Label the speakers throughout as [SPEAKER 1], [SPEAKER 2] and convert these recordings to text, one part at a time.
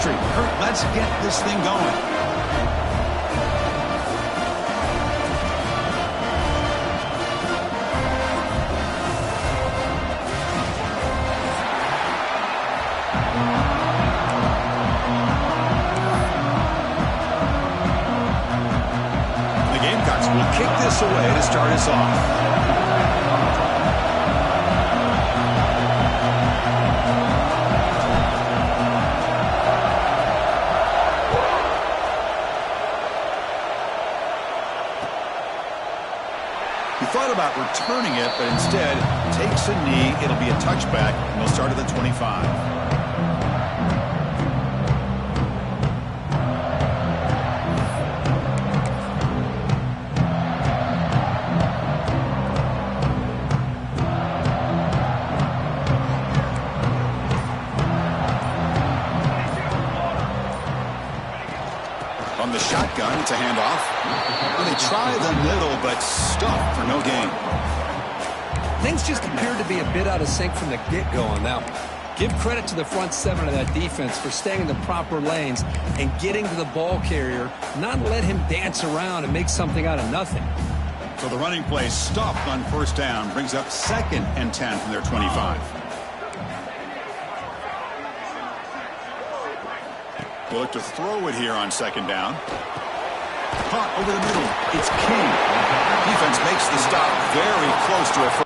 [SPEAKER 1] chemistry. Kurt, let's get this thing going. The Gamecocks will kick this away to start us off. Thought about returning it, but instead takes a knee. It'll be a touchback, and they'll start at the 25. On the shotgun, it's a handoff. Well, they try the middle, but stuffed for no gain.
[SPEAKER 2] Things just appeared to be a bit out of sync from the get-go on that one. Give credit to the front seven of that defense for staying in the proper lanes and getting to the ball carrier, not let him dance around and make something out of nothing.
[SPEAKER 1] So the running play stopped on first down, brings up 2nd and 10 from their 25. They look to throw it here on 2nd down. Caught over the middle. It's King. Defense makes the stop very close to a first.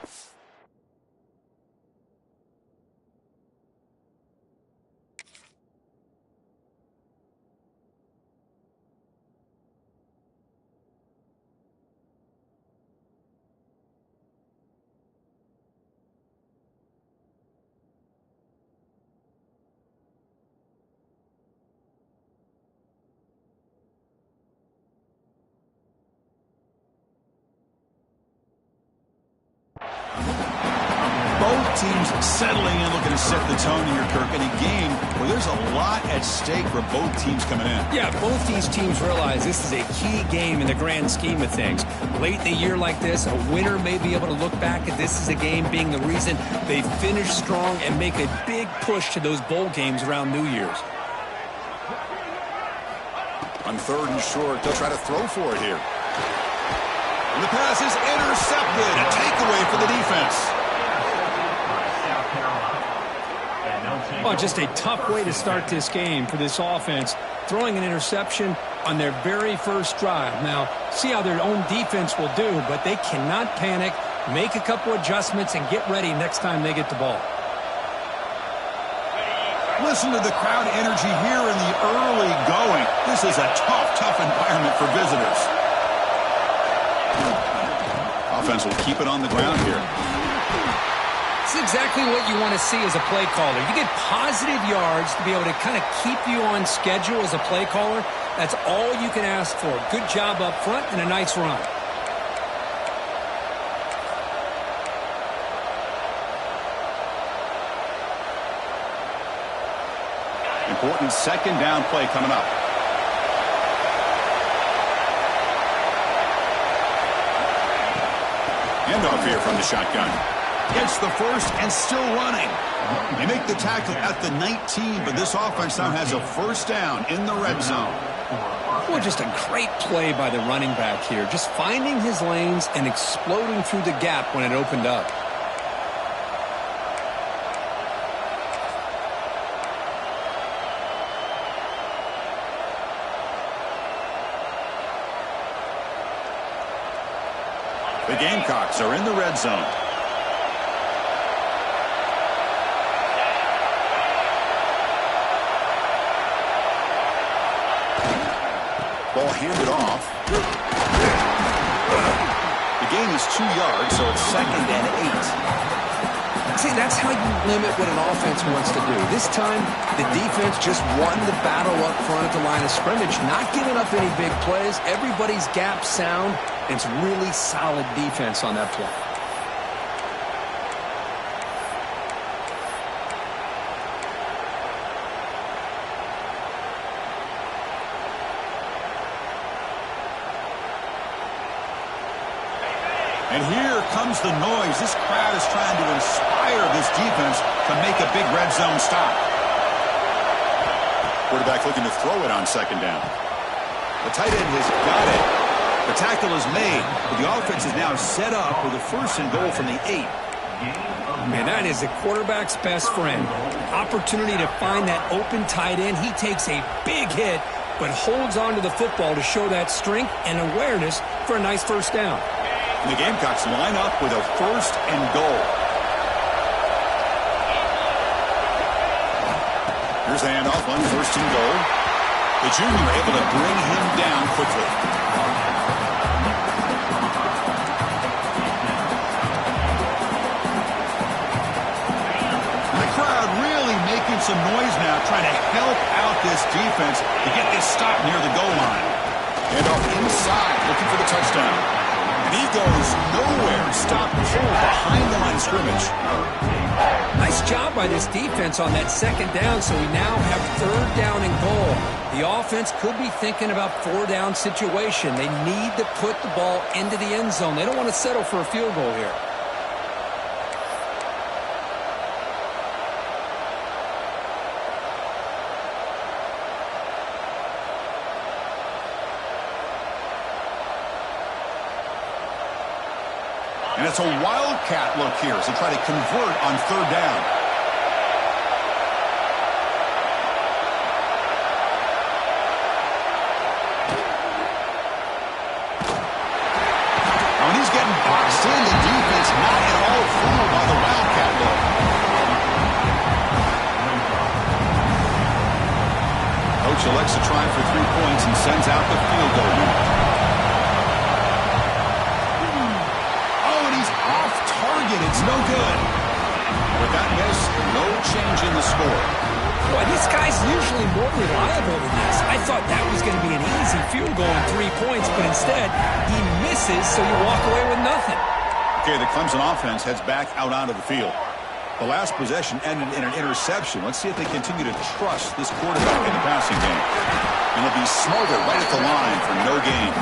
[SPEAKER 1] Both teams settling in, looking to set the tone here, Kirk, in a game where there's a lot at stake for both teams coming in.
[SPEAKER 2] Yeah, both these teams realize this is a key game in the grand scheme of things. Late in the year like this, a winner may be able to look back at this as a game being the reason they finish strong and make a big push to those bowl games around New Year's.
[SPEAKER 1] On 3rd and short, they'll try to throw for it here. And the pass is intercepted. A takeaway for the defense.
[SPEAKER 2] Oh, just a tough way to start this game for this offense, throwing an interception on their very first drive. Now, see how their own defense will do, but they cannot panic, make a couple adjustments, and get ready next time they get the ball.
[SPEAKER 1] Listen to the crowd energy here in the early going. This is a tough environment for visitors. Offense will keep it on the ground here.
[SPEAKER 2] It's exactly what you want to see as a play caller. You get positive yards to be able to kind of keep you on schedule as a play caller. That's all you can ask for. Good job up front and a nice run.
[SPEAKER 1] Important 2nd down play coming up. Handoff here from the shotgun. Gets the first and still running. They make the tackle at the 19, but this offense now has a first down in the red zone.
[SPEAKER 2] Boy, just a great play by the running back here. Just finding his lanes and exploding through the gap when it opened up.
[SPEAKER 1] The Gamecocks are in the red zone. Ball handed off. The gain is 2 yards, so it's 2nd and 8.
[SPEAKER 2] See, that's how you limit what an offense wants to do. This time, the defense just won the battle up front at the line of scrimmage, not giving up any big plays. Everybody's gap sound. It's really solid defense on that play.
[SPEAKER 1] And here comes the noise. This crowd is trying to inspire this defense to make a big red zone stop. Quarterback looking to throw it on second down. The tight end has got it. The tackle is made, but the offense is now set up with a 1st and goal from the 8.
[SPEAKER 2] And that is the quarterback's best friend. Opportunity to find that open tight end. He takes a big hit, but holds on to the football to show that strength and awareness for a nice 1st down.
[SPEAKER 1] And the Gamecocks line up with a 1st and goal. Here's the handoff on 1st and goal. The junior able to bring him down quickly. The crowd really making some noise now, trying to help out this defense to get this stop near the goal line. Handoff inside, looking for the touchdown. And he goes nowhere. Stop pulled behind the line of scrimmage.
[SPEAKER 2] Nice job by this defense on that 2nd down, so we now have 3rd down and goal. The offense could be thinking about 4-down situation. They need to put the ball into the end zone. They don't want to settle for a field goal here.
[SPEAKER 1] And it's a wildcat look here as they try to convert on 3rd down. Now when he's getting boxed in, the defense not at all fooled by the wildcat look. Coach elects to try for 3 points and sends out the field goal unit. It's no good. With that miss, no change in the score.
[SPEAKER 2] Boy, this guy's usually more reliable than this. I thought that was going to be an easy field goal and 3 points, but instead, he misses, so you walk away with nothing.
[SPEAKER 1] Okay, the Clemson offense heads back out onto the field. The last possession ended in an interception. Let's see if they continue to trust this quarterback in the passing game. And they'll be smothered right at the line for no gain.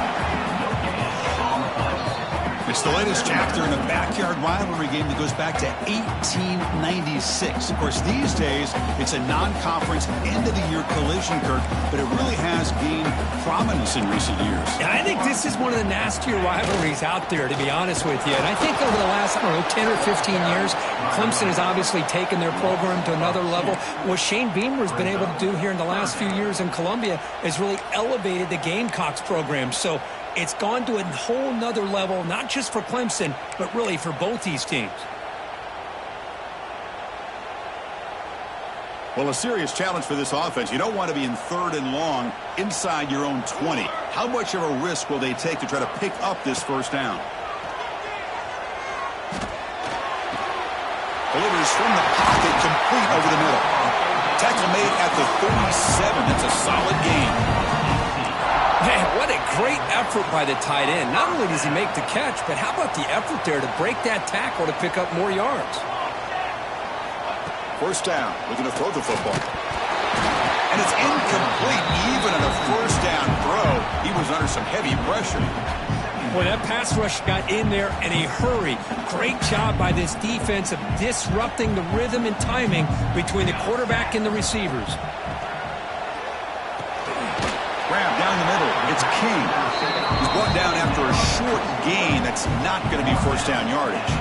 [SPEAKER 1] It's the latest chapter in a backyard rivalry game that goes back to 1896. Of course, these days, it's a non-conference end-of-the-year collision, Kirk, but it really has gained prominence in recent years.
[SPEAKER 2] Yeah, I think this is one of the nastier rivalries out there, to be honest with you. And I think over the last, 10 or 15 years, Clemson has obviously taken their program to another level. What Shane Beamer has been able to do here in the last few years in Columbia has really elevated the Gamecocks program. So it's gone to a whole nother level, not just for Clemson, but really for both these teams.
[SPEAKER 1] Well, a serious challenge for this offense. You don't want to be in 3rd and long inside your own 20. How much of a risk will they take to try to pick up this 1st down? Delivers from the pocket, complete over the middle. Tackle made at the 37. That's a solid gain.
[SPEAKER 2] Man, what a great effort by the tight end. Not only does he make the catch, but how about the effort there to break that tackle to pick up more yards?
[SPEAKER 1] 1st down, looking to throw the football. And it's incomplete, even on a 1st down throw. He was under some heavy pressure.
[SPEAKER 2] Boy, that pass rush got in there in a hurry. Great job by this defense of disrupting the rhythm and timing between the quarterback and the receivers.
[SPEAKER 1] Grab down the middle. It's King. He's brought down after a short gain that's not going to be 1st down yardage.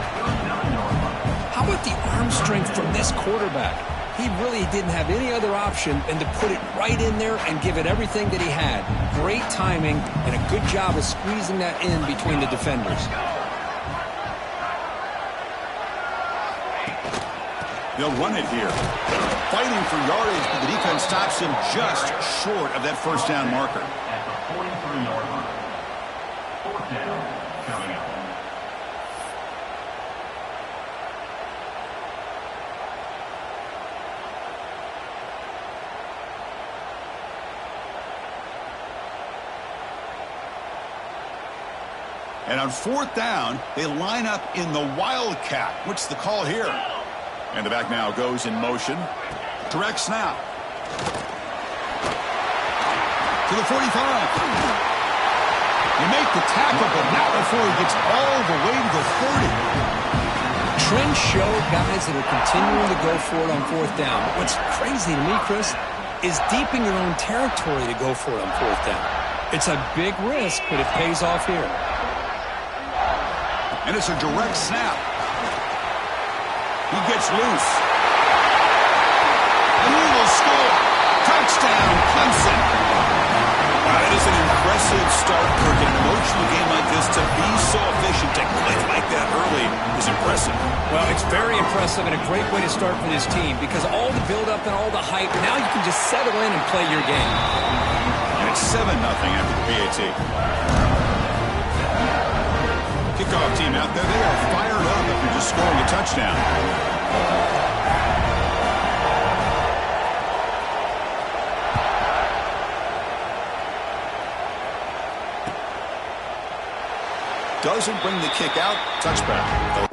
[SPEAKER 2] How about the arm strength from this quarterback? He really didn't have any other option than to put it right in there and give it everything that he had. Great timing and a good job of squeezing that in between the defenders.
[SPEAKER 1] They'll run it here. Fighting for yardage, but the defense stops him just short of that 1st down marker.
[SPEAKER 3] At the 43-yard line. 4th down, coming up.
[SPEAKER 1] And on 4th down, they line up in the wildcat. What's the call here? And the back now goes in motion. Direct snap. To the 45. You make the tackle, but not before he gets all the way to the 30.
[SPEAKER 2] Trends show guys that are continuing to go for it on 4th down. What's crazy to me, Chris, is deep in your own territory to go for it on fourth down. It's a big risk, but it pays off here.
[SPEAKER 1] And it's a direct snap. He gets loose. And he will score. Touchdown, Clemson. Wow, that is an impressive start for an emotional game like this. To be so efficient, to click like that early is impressive.
[SPEAKER 2] Well, it's very impressive and a great way to start for this team because all the build-up and all the hype, now you can just settle in and play your game.
[SPEAKER 1] And it's 7-0 after the PAT. Kickoff team out there, they are fired up after just scoring a touchdown. Doesn't bring the kick out. Touchback.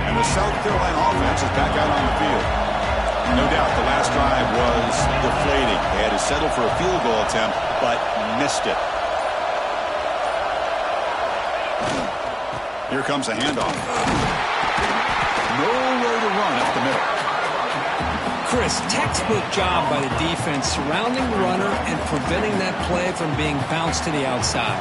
[SPEAKER 1] And the South Carolina offense is back out on the field. No doubt the last drive was deflating. They had to settle for a field goal attempt, but missed it. Here comes a handoff. Nowhere to run up the middle.
[SPEAKER 2] Chris, textbook job by the defense surrounding the runner and preventing that play from being bounced to the outside.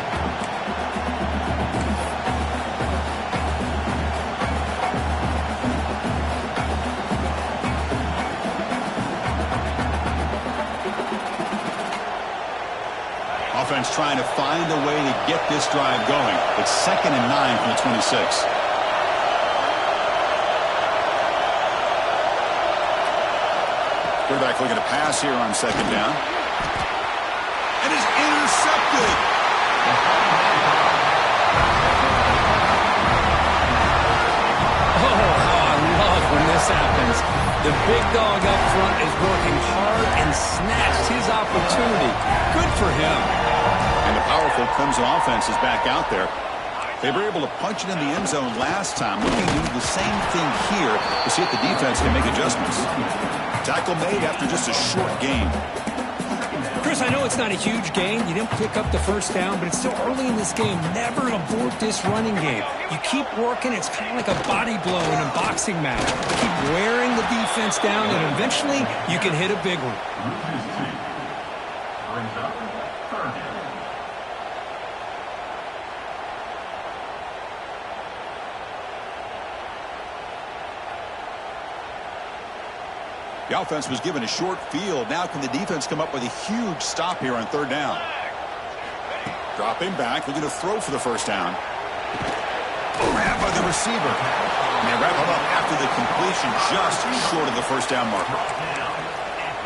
[SPEAKER 1] Offense trying to find a way to get this drive going. It's 2nd and 9 from the 26. Quarterback looking to pass here on 2nd down. And is intercepted.
[SPEAKER 2] Oh, how I love when this happens. The big dog up front is working hard and snatched his opportunity. Good for him.
[SPEAKER 1] And the powerful Clemson offense is back out there. They were able to punch it in the end zone last time. Looking to do the same thing here to see if the defense can make adjustments. Tackle made after just a short gain.
[SPEAKER 2] Chris, I know it's not a huge gain. You didn't pick up the first down, but it's still early in this game. Never abort this running game. You keep working. It's kind of like a body blow in a boxing match. Keep wearing the defense down, and eventually you can hit a big one.
[SPEAKER 1] The offense was given a short field. Now can the defense come up with a huge stop here on 3rd down? Dropping back, looking to throw for the first down. Grab by the receiver. And they wrap him up after the completion, just short of the first down marker.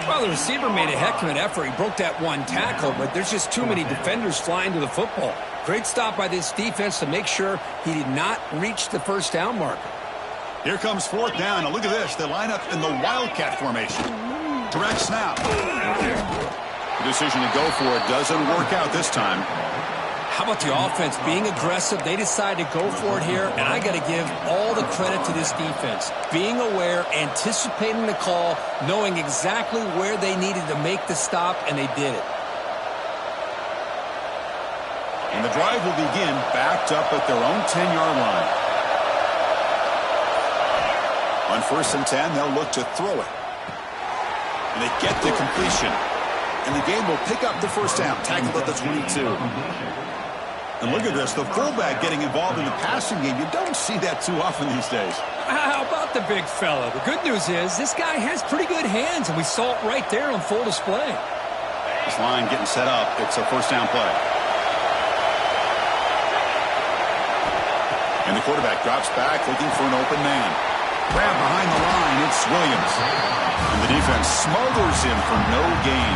[SPEAKER 2] Well, the receiver made a heck of an effort. He broke that one tackle, but there's just too many defenders flying to the football. Great stop by this defense to make sure he did not reach the first down marker.
[SPEAKER 1] Here comes 4th down. Now look at this. They line up in the Wildcat formation. Direct snap. The decision to go for it doesn't work out this time.
[SPEAKER 2] How about the offense being aggressive? They decided to go for it here, and I got to give all the credit to this defense. Being aware, anticipating the call, knowing exactly where they needed to make the stop, and they did it.
[SPEAKER 1] And the drive will begin backed up at their own 10-yard line. On 1st and 10, they'll look to throw it. And they get the completion. And the game will pick up the first down, tackled at the 22. And look at this, the fullback getting involved in the passing game. You don't see that too often these days.
[SPEAKER 2] How about the big fella? The good news is this guy has pretty good hands, and we saw it right there on full display.
[SPEAKER 1] This line getting set up. It's a first down play. And the quarterback drops back looking for an open man. Grab behind the line. It's Williams. And the defense smothers him for no gain.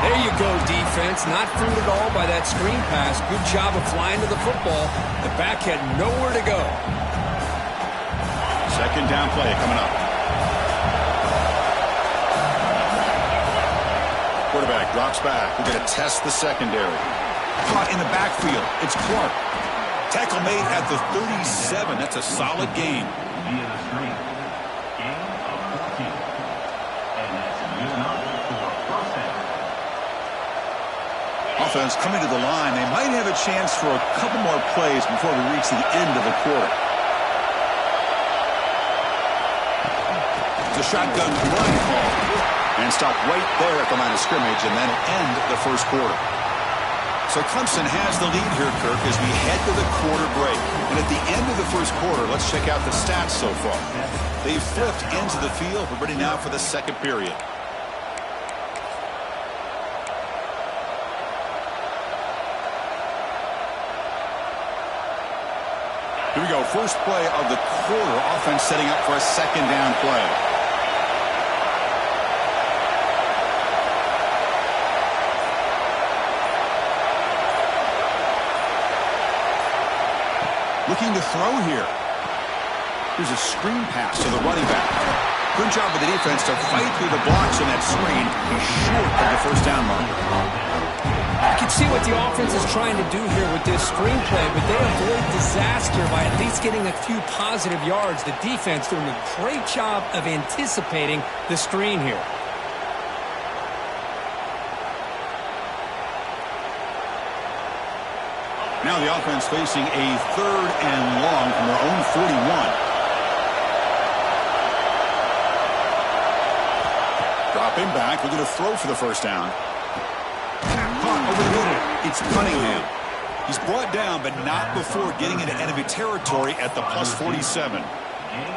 [SPEAKER 2] There you go, defense. Not fooled at all by that screen pass. Good job of flying to the football. The back had nowhere to go.
[SPEAKER 1] Second down play coming up. Quarterback drops back. We're going to test the secondary. Caught in the backfield. It's Clark. Tackle made at the 37. That's a solid gain.
[SPEAKER 3] Via the screen. Gain of 14. And that's good enough for a first down.
[SPEAKER 1] Offense coming to the line. They might have a chance for a couple more plays before we reach the end of the quarter. The shotgun run call. And stop right there at the line of scrimmage, and that'll end the first quarter. So Clemson has the lead here, Kirk, as we head to the quarter break. And at the end of the first quarter, let's check out the stats so far. They've flipped into the field. We're ready now for the second period. Here we go. First play of the quarter. Offense setting up for a second down play. Looking to throw here. Here's a screen pass to the running back. Good job of the defense to fight through the blocks on that screen. He's short of the first down mark.
[SPEAKER 2] You can see what the offense is trying to do here with this screenplay, but they avoid disaster by at least getting a few positive yards. The defense doing a great job of anticipating the screen here.
[SPEAKER 1] Now the offense facing a third and long from their own 41. Dropping back, looking to throw for the first down. Caught over the middle. It's Cunningham. He's brought down, but not before getting into enemy territory at the plus 47.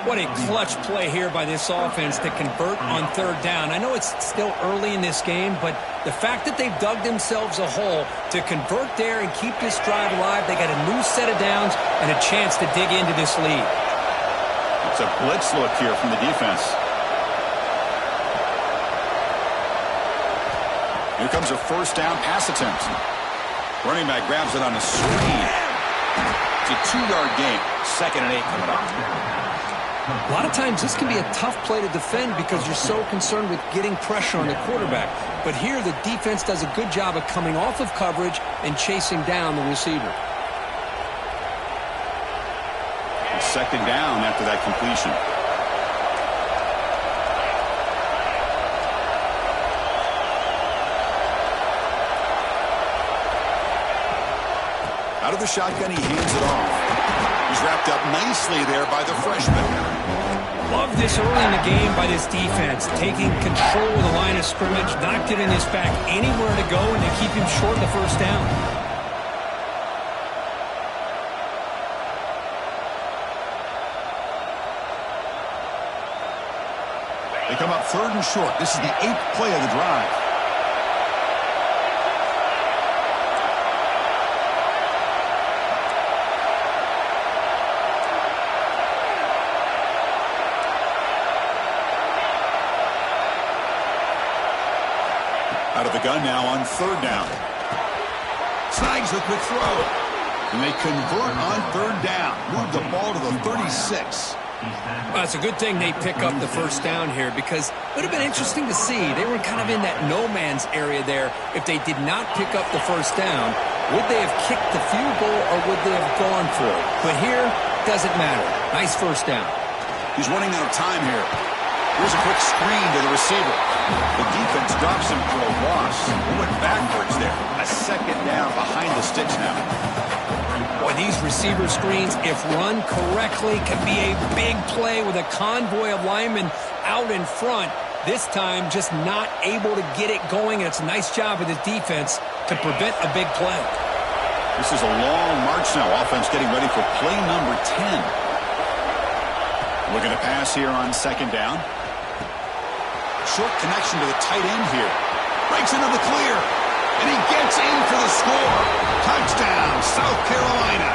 [SPEAKER 2] What a clutch play here by this offense to convert on third down. I know it's still early in this game, but the fact that they've dug themselves a hole to convert there and keep this drive alive, they got a new set of downs and a chance to dig into this lead.
[SPEAKER 1] It's a blitz look here from the defense. Here comes a first down pass attempt. Running back grabs it on a screen. It's a 2-yard gain. 2nd and 8 coming up.
[SPEAKER 2] A lot of times this can be a tough play to defend because you're so concerned with getting pressure on the quarterback. But here the defense does a good job of coming off of coverage and chasing down the receiver.
[SPEAKER 1] It's 2nd down after that completion. Out of the shotgun, he hands it off. He's wrapped up nicely there by the freshman.
[SPEAKER 2] Love this early in the game by this defense, taking control of the line of scrimmage, not giving this back anywhere to go, and to keep him short of the first down.
[SPEAKER 1] They come up 3rd and short. This is the 8th play of the drive. Out of the gun now on 3rd down. Snags the quick throw. And they convert on 3rd down. Move the ball to the 36.
[SPEAKER 2] Well, it's a good thing they pick up the first down here because it would have been interesting to see. They were kind of in that no man's area there. If they did not pick up the first down, would they have kicked the field goal or would they have gone for it? But here, doesn't matter. Nice first down.
[SPEAKER 1] He's running out of time here. Here's a quick screen to the receiver. The defense drops him for a loss. He went backwards there. A 2nd down behind the sticks now.
[SPEAKER 2] Boy, these receiver screens, if run correctly, can be a big play with a convoy of linemen out in front. This time, just not able to get it going. And it's a nice job of the defense to prevent a big play.
[SPEAKER 1] This is a long march now. Offense getting ready for play number 10. Looking to pass here on 2nd down. Short connection to the tight end here. breaks into the clear. And he gets in for the score. Touchdown, South Carolina.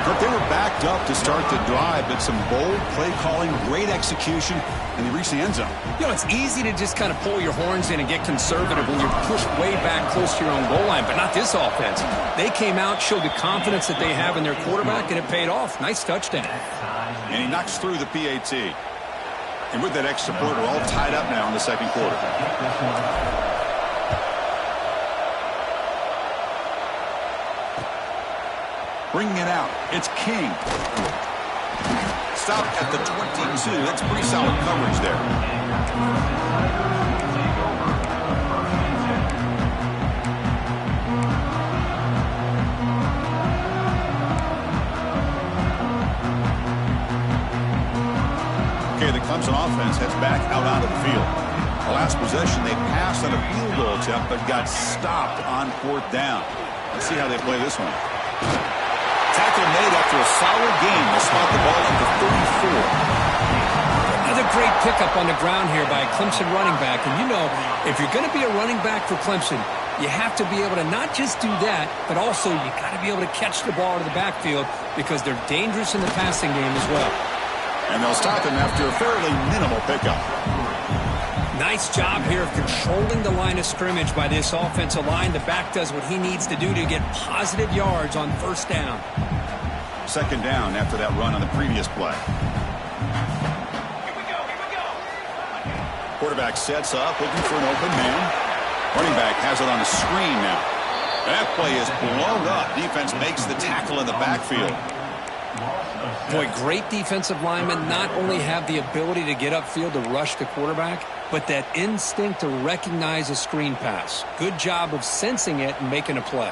[SPEAKER 1] Kirk, they were backed up to start the drive, but some bold play calling, great execution, and they reached the end zone.
[SPEAKER 2] You know, it's easy to just kind of pull your horns in and get conservative when you're pushed way back close to your own goal line, but not this offense. They came out, showed the confidence that they have in their quarterback, and it paid off. Nice touchdown.
[SPEAKER 1] And he knocks through the PAT. And with that extra point, we're all tied up now in the second quarter. Bringing it out, it's King. Stopped at the 22. That's pretty solid coverage there. Okay, the Clemson offense heads back out onto the field. The last possession, they passed on a field goal attempt, but got stopped on 4th down. Let's see how they play this one. Tackle made after a solid game. They spot the ball at the 34.
[SPEAKER 2] Another great pickup on the ground here by a Clemson running back. And you know, if you're going to be a running back for Clemson, you have to be able to not just do that, but also you got to be able to catch the ball to the backfield because they're dangerous in the passing game as well.
[SPEAKER 1] And they'll stop him after a fairly minimal pickup.
[SPEAKER 2] Nice job here of controlling the line of scrimmage by this offensive line. The back does what he needs to do to get positive yards on 1st down.
[SPEAKER 1] 2nd down after that run on the previous play.
[SPEAKER 3] Here we go.
[SPEAKER 1] Quarterback sets up, looking for an open man. Running back has it on a screen now. That play is blown up. Defense makes the tackle in the backfield.
[SPEAKER 2] Boy, great defensive linemen not only have the ability to get upfield to rush the quarterback, but that instinct to recognize a screen pass. Good job of sensing it and making a play.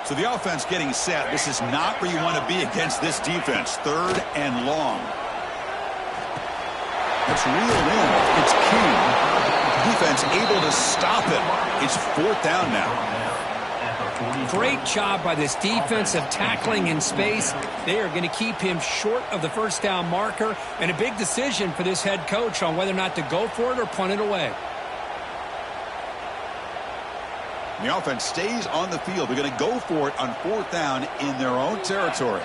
[SPEAKER 1] So the offense getting set. This is not where you want to be against this defense. 3rd and long. It's reeled in. It's King. Defense able to stop it. It's 4th down now.
[SPEAKER 2] Great job by this defensive tackling in space. They are going to keep him short of the 1st down marker, and a big decision for this head coach on whether or not to go for it or punt it away.
[SPEAKER 1] The offense stays on the field. They're going to go for it on 4th down in their own territory.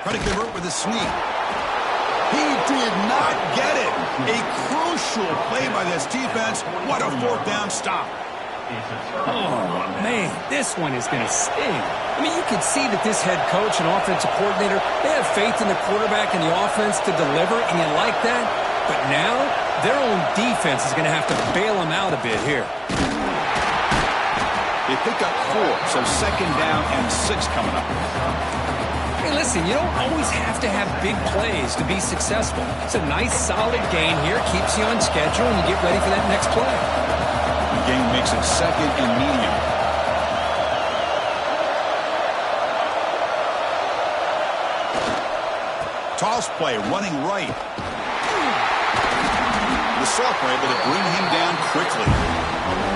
[SPEAKER 1] Trying to convert with a sneak. He did not get it. A crucial play by this defense. What a 4th down stop.
[SPEAKER 2] Oh, man, this one is going to sting. I mean, you can see that this head coach and offensive coordinator, they have faith in the quarterback and the offense to deliver, and you like that. But now, their own defense is going to have to bail them out a bit here.
[SPEAKER 1] They pick up 4, so 2nd down and 6 coming up.
[SPEAKER 2] Hey, listen, you don't always have to have big plays to be successful. It's a nice, solid gain here. Keeps you on schedule, and you get ready for that next play.
[SPEAKER 1] The game makes it 2nd and medium. Toss play, running right. The soft play, but it bring him down quickly.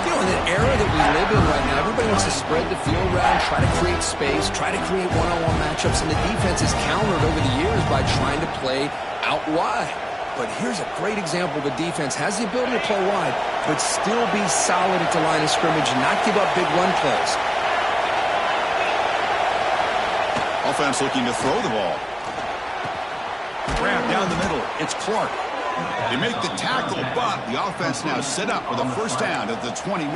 [SPEAKER 2] You know, in the era that we live in right now, everybody wants to spread the field around, try to create space, try to create one-on-one matchups, and the defense is countered over the years by trying to play out wide. But here's a great example. The defense has the ability to play wide, but still be solid at the line of scrimmage and not give up big run plays.
[SPEAKER 1] Offense looking to throw the ball. Grab down the middle. It's Clark. They make the tackle, but the offense now set up with a 1st down at the 21.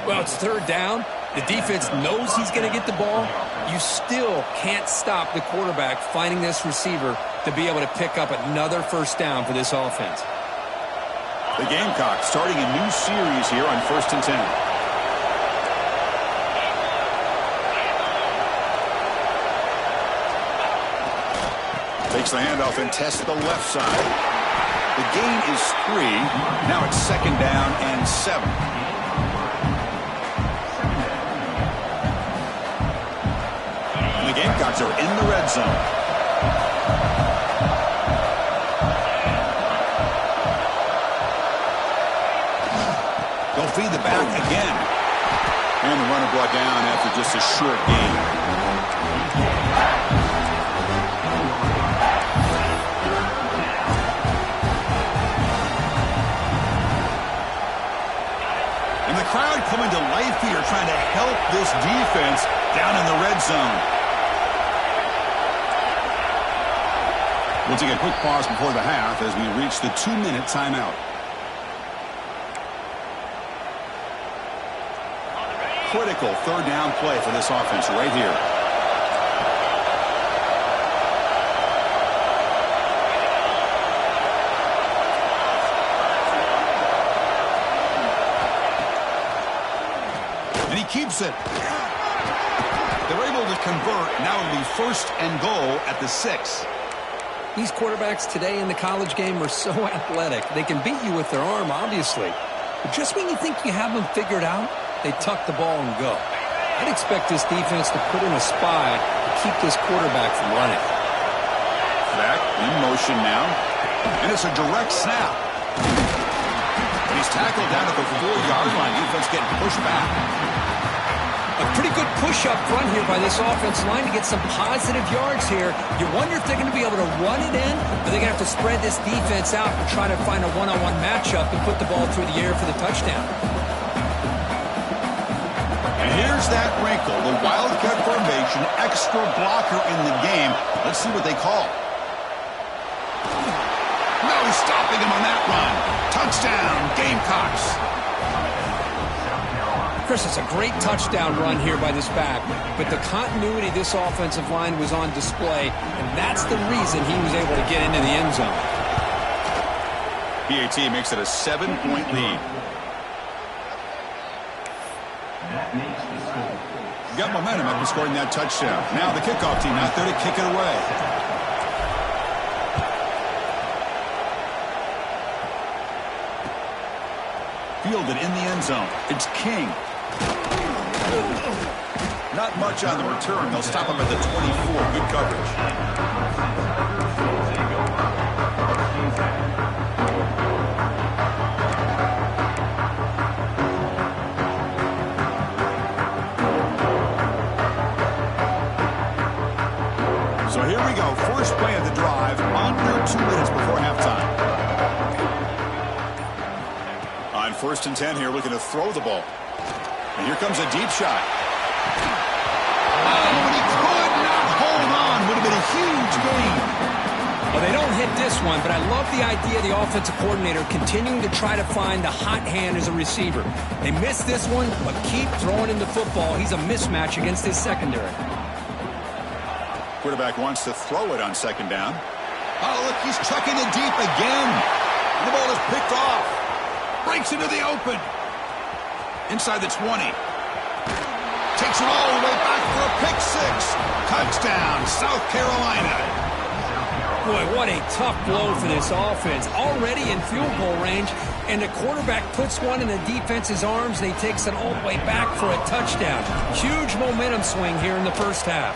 [SPEAKER 2] Well, it's 3rd down. The defense knows he's going to get the ball. You still can't stop the quarterback finding this receiver to be able to pick up another 1st down for this offense.
[SPEAKER 1] The Gamecocks starting a new series here on 1st and 10. Takes the handoff and tests the left side. The gain is 3. Now it's 2nd down and 7. And the Gamecocks are in the red zone. They'll feed the back again. And the runner brought down after just a short gain. crowd coming to life here, trying to help this defense down in the red zone. We'll take a quick pause before the half as we reach the 2-minute timeout. Critical third down play for this offense right here. And he keeps it. They're able to convert. Now it'll be 1st and goal at the 6.
[SPEAKER 2] These quarterbacks today in the college game are so athletic. They can beat you with their arm, obviously. But just when you think you have them figured out, they tuck the ball and go. I'd expect this defense to put in a spy to keep this quarterback from running.
[SPEAKER 1] Back in motion now. And it's a direct snap. He's tackled down at the 4-yard line. Defense getting pushed back.
[SPEAKER 2] A pretty good push up front here by this offensive line to get some positive yards here. You wonder if they're going to be able to run it in, or they're going to have to spread this defense out and try to find a one-on-one matchup and put the ball through the air for the touchdown.
[SPEAKER 1] And here's that wrinkle, the Wildcat formation, extra blocker in the game. Let's see what they call. No stopping him on that run. Touchdown, Gamecocks.
[SPEAKER 2] Chris, it's a great touchdown run here by this back, but the continuity of this offensive line was on display, and that's the reason he was able to get into the end zone.
[SPEAKER 1] PAT makes it a 7-point lead. Got momentum after scoring that touchdown. Now the kickoff team out there to kick it away. Fielded in the end zone. It's King. Not much on the return. They'll stop him at the 24. Good coverage. So here we go. First play of the drive. Under 2 minutes before halftime. On 1st and 10 here, looking to throw the ball. And here comes a deep shot. Oh, but he could not hold on. Would have been a huge gain.
[SPEAKER 2] Well, they don't hit this one, but I love the idea of the offensive coordinator continuing to try to find the hot hand as a receiver. They missed this one, but keep throwing him the football. He's a mismatch against his secondary.
[SPEAKER 1] Quarterback wants to throw it on 2nd down. Oh, look, he's chucking it deep again. The ball is picked off. Breaks into the open. Inside the 20. Takes it all the way back for a pick 6. Touchdown, South Carolina.
[SPEAKER 2] Boy, what a tough blow for this offense. Already in field goal range, and the quarterback puts one in the defense's arms, and he takes it all the way back for a touchdown. Huge momentum swing here in the first half.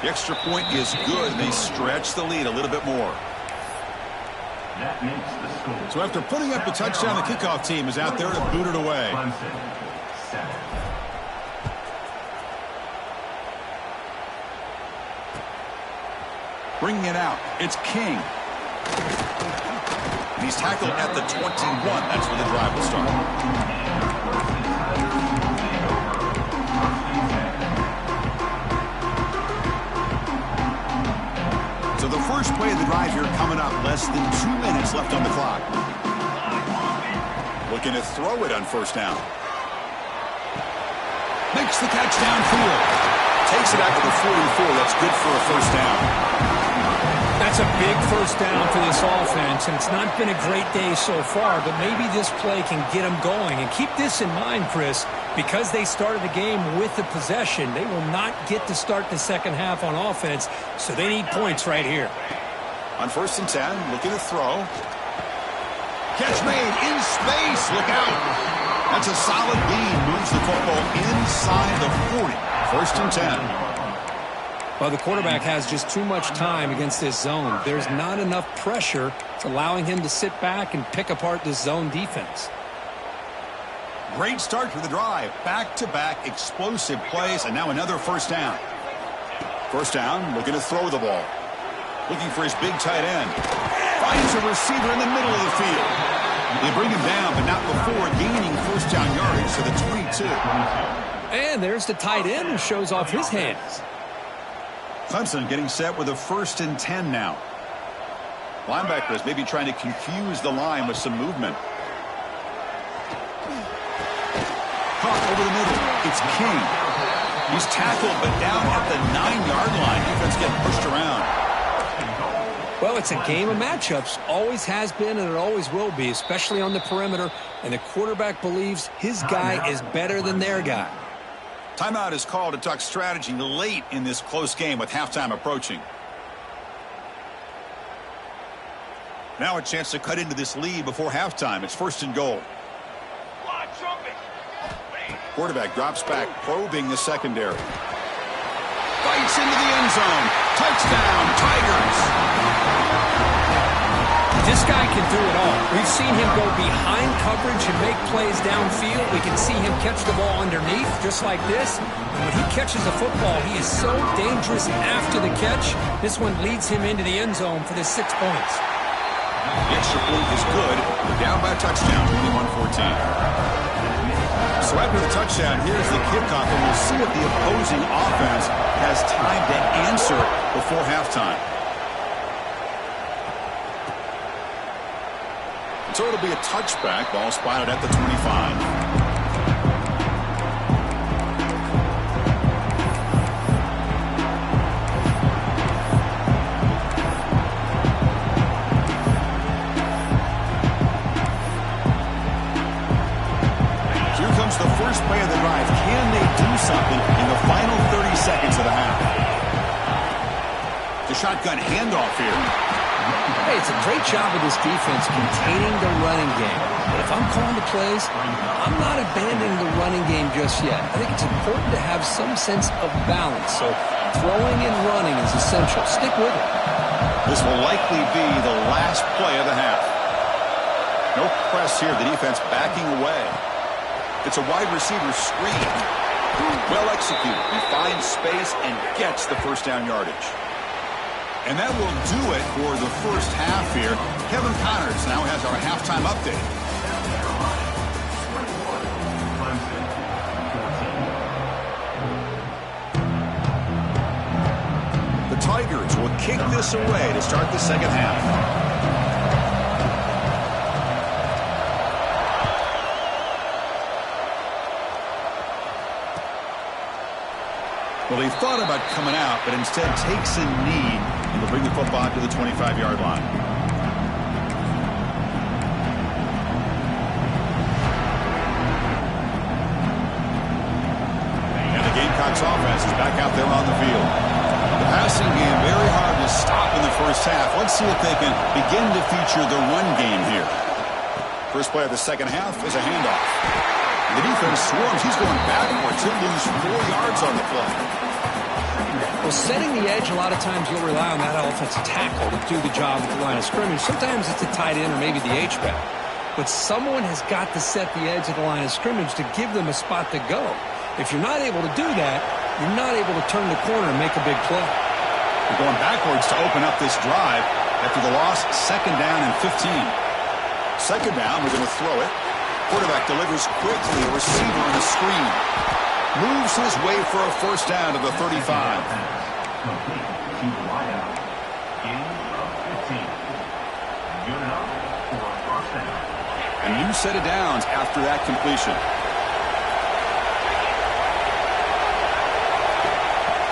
[SPEAKER 1] The extra point is good. They stretch the lead a little bit more. So after putting up the touchdown, the kickoff team is out there to boot it away. Bringing it out, it's King. And he's tackled at the 21. That's where the drive will start. So the first play of the drive here coming up. Less than 2 minutes left on the clock. Looking to throw it on 1st down. Makes the catch downfield. Takes it out to the 44. That's good for a 1st down.
[SPEAKER 2] That's a big 1st down for this offense, and it's not been a great day so far, but maybe this play can get them going. And keep this in mind, Chris, because they started the game with the possession, they will not get to start the second half on offense, so they need points right here.
[SPEAKER 1] On 1st and 10, looking to throw. Catch made in space. Look out. That's a solid beam. Moves the football inside the 40. 1st and 10.
[SPEAKER 2] Well, the quarterback has just too much time against this zone. There's not enough pressure. It's allowing him to sit back and pick apart this zone defense.
[SPEAKER 1] Great start to the drive. Back-to-back explosive plays, and now another 1st down. 1st down, looking to throw the ball. Looking for his big tight end. Finds a receiver in the middle of the field. They bring him down, but not before gaining first down yardage to the 22.
[SPEAKER 2] And there's the tight end who shows off his hands.
[SPEAKER 1] Clemson getting set with a 1st and 10 now. Linebackers maybe trying to confuse the line with some movement. Caught over the middle. It's King. He's tackled, but down at the 9-yard line. Defense getting pushed around.
[SPEAKER 2] Well, it's a game of matchups. Always has been, and it always will be, especially on the perimeter. And the quarterback believes his guy is better than their guy.
[SPEAKER 1] Timeout is called to talk strategy late in this close game with halftime approaching. Now a chance to cut into this lead before halftime. It's 1st and goal. Quarterback drops back, probing the secondary. Fights into the end zone. Touchdown, Tigers.
[SPEAKER 2] This guy can do it all. We've seen him go behind coverage and make plays downfield. We can see him catch the ball underneath, just like this. And when he catches the football, he is so dangerous after the catch. This one leads him into the end zone for the 6 points.
[SPEAKER 1] The extra point is good. We're down by a touchdown, 21-14. So after the touchdown, here's the kickoff, and we'll see if the opposing offense has time to answer before halftime. So it'll be a touchback. Ball spotted at the 25. The first play of the drive. Can they do something in the final 30 seconds of the half? The shotgun handoff here.
[SPEAKER 2] Hey, it's a great job of this defense containing the running game. But if I'm calling the plays, I'm not abandoning the running game just yet. I think it's important to have some sense of balance. So throwing and running is essential. Stick with it.
[SPEAKER 1] This will likely be the last play of the half. No press here. The defense backing away. It's a wide receiver screen. Well executed. He finds space and gets the first down yardage. And that will do it for the first half here. Kevin Connors now has our halftime update. The Tigers will kick this away to start the second half. Well, he thought about coming out, but instead takes a knee and will bring the football to the 25-yard line. And the Gamecocks offense is back out there on the field. The passing game very hard to stop in the first half. Let's see if they can begin to feature the run game here. First play of the second half is a handoff. The defense swarms. He's going backwards. He'll lose 4 yards on the play.
[SPEAKER 2] Well, setting the edge, a lot of times you'll rely on that offensive tackle to do the job at the line of scrimmage. Sometimes it's a tight end or maybe the H-back. But someone has got to set the edge of the line of scrimmage to give them a spot to go. If you're not able to do that, you're not able to turn the corner and make a big play.
[SPEAKER 1] We're going backwards to open up this drive after the loss. 2nd down and 15. 2nd down, we're going to throw it. Quarterback delivers quickly, a receiver on the screen. Moves his way for a first down to the 35. A new set of downs after that completion.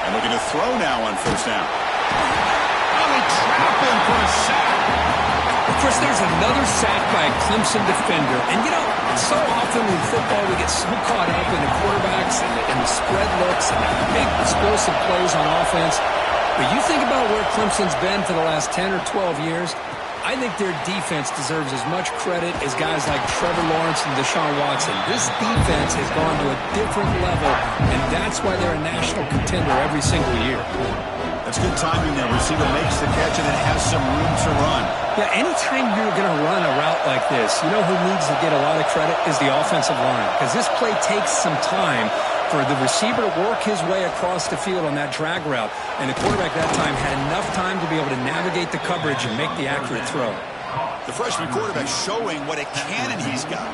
[SPEAKER 1] And looking to throw now on first down. Oh, they trap him for a sack.
[SPEAKER 2] Of course, there's another sack by a Clemson defender. And, you know, so often in football we get so caught up in the quarterbacks and the spread looks and the big explosive plays on offense. But you think about where Clemson's been for the last 10 or 12 years, I think their defense deserves as much credit as guys like Trevor Lawrence and Deshaun Watson. This defense has gone to a different level, and that's why they're a national contender every single year.
[SPEAKER 1] That's good timing there. Receiver makes the catch and it has some room to run.
[SPEAKER 2] Yeah, anytime you're going to run a route like this, you know who needs to get a lot of credit is the offensive line. Because this play takes some time for the receiver to work his way across the field on that drag route. And the quarterback that time had enough time to be able to navigate the coverage and make the accurate throw.
[SPEAKER 1] The freshman quarterback showing what a cannon he's got.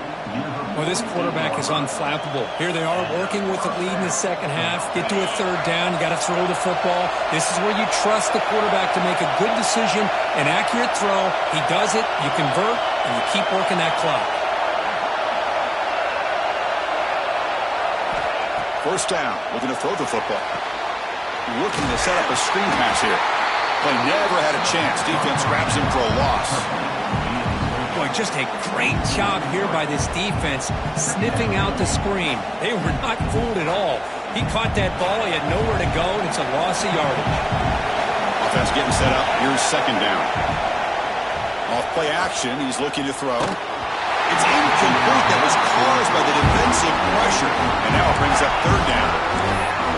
[SPEAKER 2] Well, this quarterback is unflappable. Here they are working with the lead in the second half. Get to a third down. You got to throw the football. This is where you trust the quarterback to make a good decision, an accurate throw. He does it, you convert, and you keep working that clock.
[SPEAKER 1] First down, looking to throw the football. Looking to set up a screen pass here. Play never had a chance. Defense grabs him for a loss.
[SPEAKER 2] Boy, just a great job here by this defense, sniffing out the screen. They were not fooled at all. He caught that ball. He had nowhere to go, and it's a loss of yardage.
[SPEAKER 1] Offense getting set up. Here's second down. Off play action. He's looking to throw. It's incomplete. That was caused by the defensive pressure. And now it brings up third down.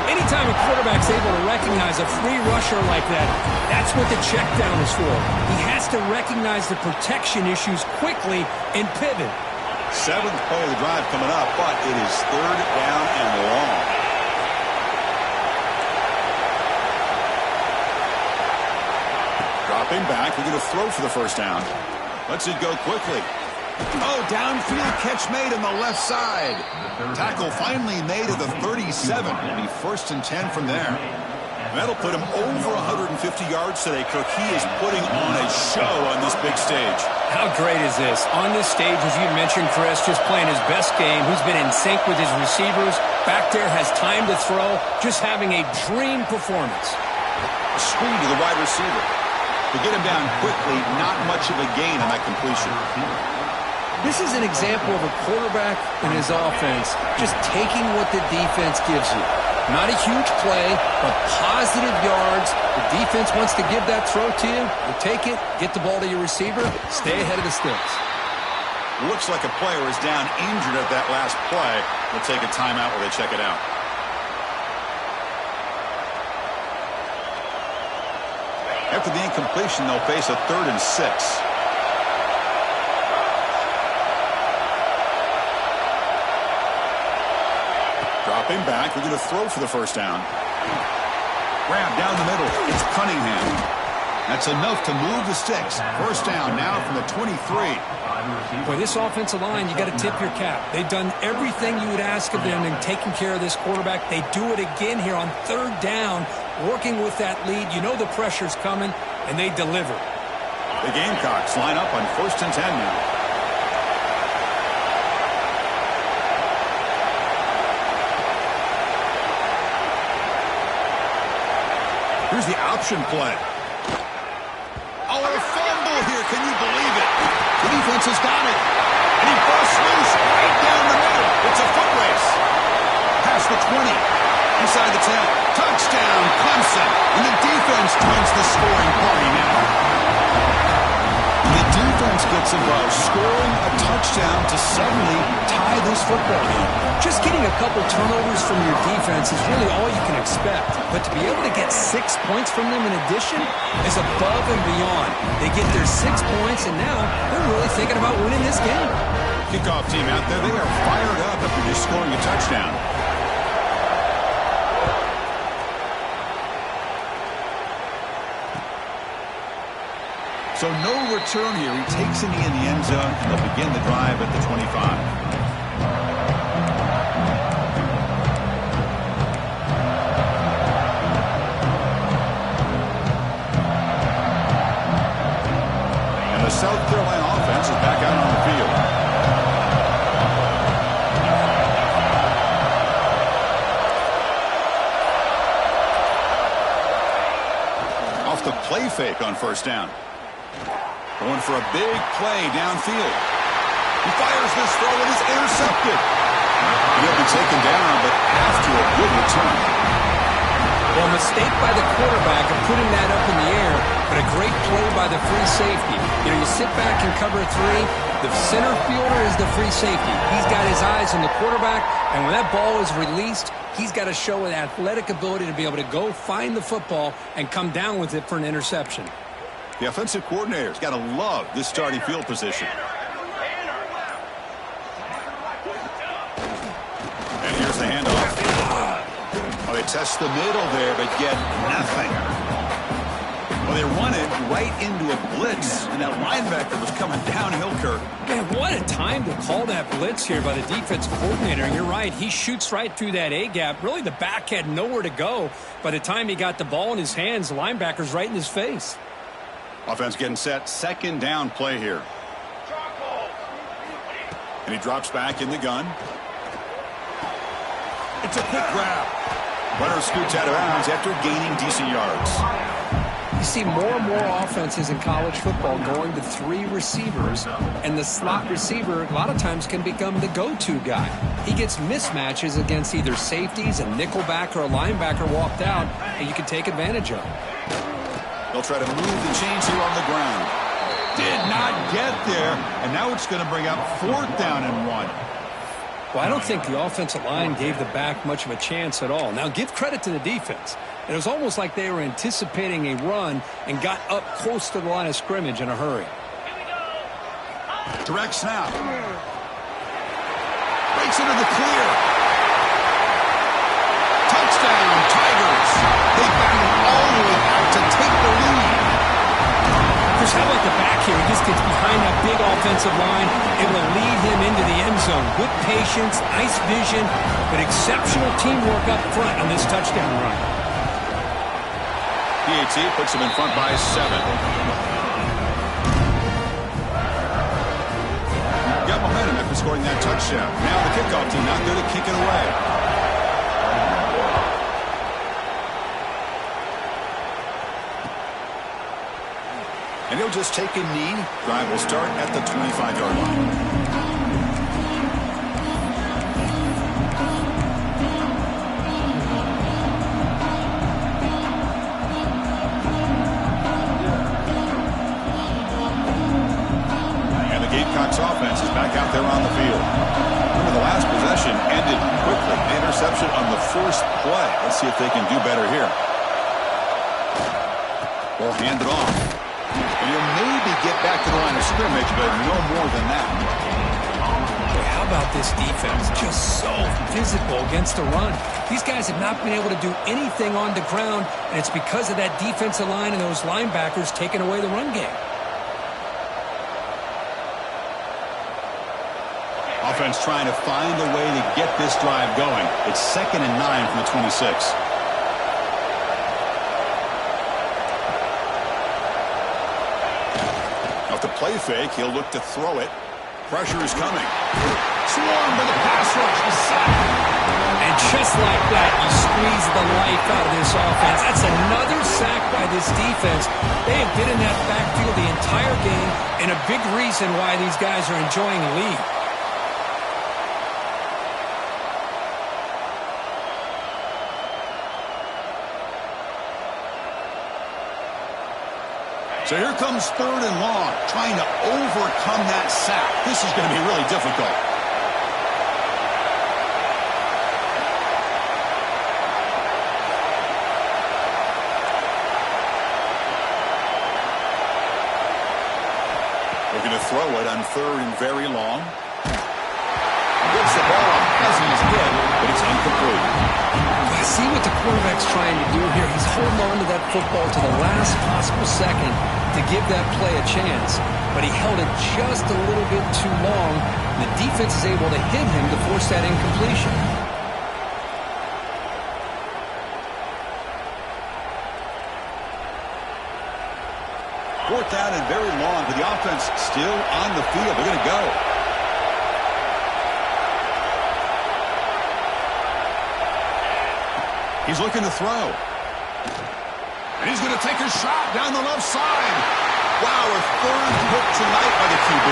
[SPEAKER 2] Anytime a quarterback's able to recognize a free rusher like that, that's what the check down is for. He has to recognize the protection issues quickly and pivot.
[SPEAKER 1] Seventh play of the drive coming up, but it is third down and long. Dropping back, we're going to throw for the first down. Lets it go quickly. Oh, downfield catch made on the left side. Tackle finally made at the 37. It'll be first and 10 from there. That'll put him over 150 yards today, Kirk. He is putting on a show on this big stage.
[SPEAKER 2] How great is this? On this stage, as you mentioned, Chris, just playing his best game. He's been in sync with his receivers. Back there, has time to throw. Just having a dream performance.
[SPEAKER 1] A screen to the wide receiver. To get him down quickly, not much of a gain on that completion.
[SPEAKER 2] This is an example of a quarterback and his offense just taking what the defense gives you. Not a huge play, but positive yards. The defense wants to give that throw to you. You take it, get the ball to your receiver, stay ahead of the sticks.
[SPEAKER 1] Looks like a player is down injured at that last play. They'll take a timeout while they check it out. After the incompletion, they'll face a 3rd and 6. Dropping back, we're going to throw for the first down. Grab down the middle. It's Cunningham. That's enough to move the sticks. First down now from the 23.
[SPEAKER 2] Boy, this offensive line, you got to tip your cap. They've done everything you would ask of them in taking care of this quarterback. They do it again here on third down, working with that lead. You know the pressure's coming, and they deliver.
[SPEAKER 1] The Gamecocks line up on first and 10 now. Here's the option play. Oh, a fumble here. Can you believe it? The defense has got it. And he busts loose right down the middle. It's a foot race. Past the 20. Inside the 10. Touchdown, Clemson. And the defense joins the scoring party now. The defense gets involved, scoring a touchdown to suddenly tie this football game.
[SPEAKER 2] Just getting a couple turnovers from your defense is really all you can expect. But to be able to get 6 points from them in addition is above and beyond. They get their 6 points, and now they're really thinking about winning this game.
[SPEAKER 1] Kickoff team out there, they are fired up after just scoring a touchdown. So no return here. He takes it in the end zone, and they'll begin the drive at the 25. The South Carolina offense is back out on the field. Off the play fake on first down. Going for a big play downfield. He fires this throw and is intercepted. He'll be taken down, but after a good return.
[SPEAKER 2] Well, a mistake by the quarterback of putting that up in the air, but a great play by the free safety. You know, you sit back and cover 3. The center fielder is the free safety. He's got his eyes on the quarterback, and when that ball is released, he's got to show an athletic ability to be able to go find the football and come down with it for an interception.
[SPEAKER 1] The offensive coordinator's got to love this starting field position. And here's the handoff. Oh, they test the middle there, but get nothing. Well, They run it right into a blitz, and that linebacker was coming downhill, Kirk.
[SPEAKER 2] Man, what a time to call that blitz here by the defense coordinator. And you're right, he shoots right through that A-gap. Really, the back had nowhere to go. By the time he got the ball in his hands, the linebacker's right in his face.
[SPEAKER 1] Offense getting set. Second down play here. And he drops back in the gun. It's a quick grab. Runner scoots out of bounds after gaining decent yards.
[SPEAKER 2] You see more and more offenses in college football going to 3 receivers, and the slot receiver a lot of times can become the go-to guy. He gets mismatches against either safeties, a nickelback, or a linebacker walked out, and you can take advantage of it.
[SPEAKER 1] They'll try to move the chains here on the ground. Did not get there, and now it's going to bring up 4th down and 1.
[SPEAKER 2] Well, I don't think the offensive line gave the back much of a chance at all. Now, give credit to the defense. It was almost like they were anticipating a run and got up close to the line of scrimmage in a hurry.
[SPEAKER 1] Direct snap. Breaks into the clear. Touchdown, Tigers. They battle all the way out to take the lead.
[SPEAKER 2] Chris, how about the back here? He just gets behind that big offensive line, able to lead him into the end zone. Good patience, nice vision, but exceptional teamwork up front on this touchdown run.
[SPEAKER 1] PAT puts him in front by 7. Got momentum after scoring that touchdown. Now the kickoff team out there to kick it away. And he'll just take a knee. Drive will start at the 25-yard line. Offense is back out there on the field. Remember, the last possession ended quickly. The interception on the first play. Let's see if they can do better here. Ball handed off. And you'll maybe get back to the line of scrimmage, but no more than that.
[SPEAKER 2] Boy, how about this defense? Just so physical against the run. These guys have not been able to do anything on the ground, and it's because of that defensive line and those linebackers taking away the run game.
[SPEAKER 1] Offense trying to find a way to get this drive going. It's 2nd and 9 from the 26. Off the play fake, he'll look to throw it. Pressure is coming. Swarmed by the pass rush. The sack.
[SPEAKER 2] And just like that, you squeeze the life out of this offense. That's another sack by this defense. They have been in that backfield the entire game, and a big reason why these guys are enjoying the lead. 3rd and long, trying to overcome that sack. This is going to be really difficult. Looking to throw it on 3rd and very long. Gets the ball up as he's hit, but it's incomplete. See what the quarterback's trying to do here. He's holding on to that football to the last possible second to give that play a chance. But he held it just a little bit too long. The defense is able to hit him to force that incompletion.
[SPEAKER 1] 4th down and very long, but the offense still on the field. They're going to go. He's looking to throw. And he's going to take a shot down the left side. Wow, a 3rd hit tonight by the QB.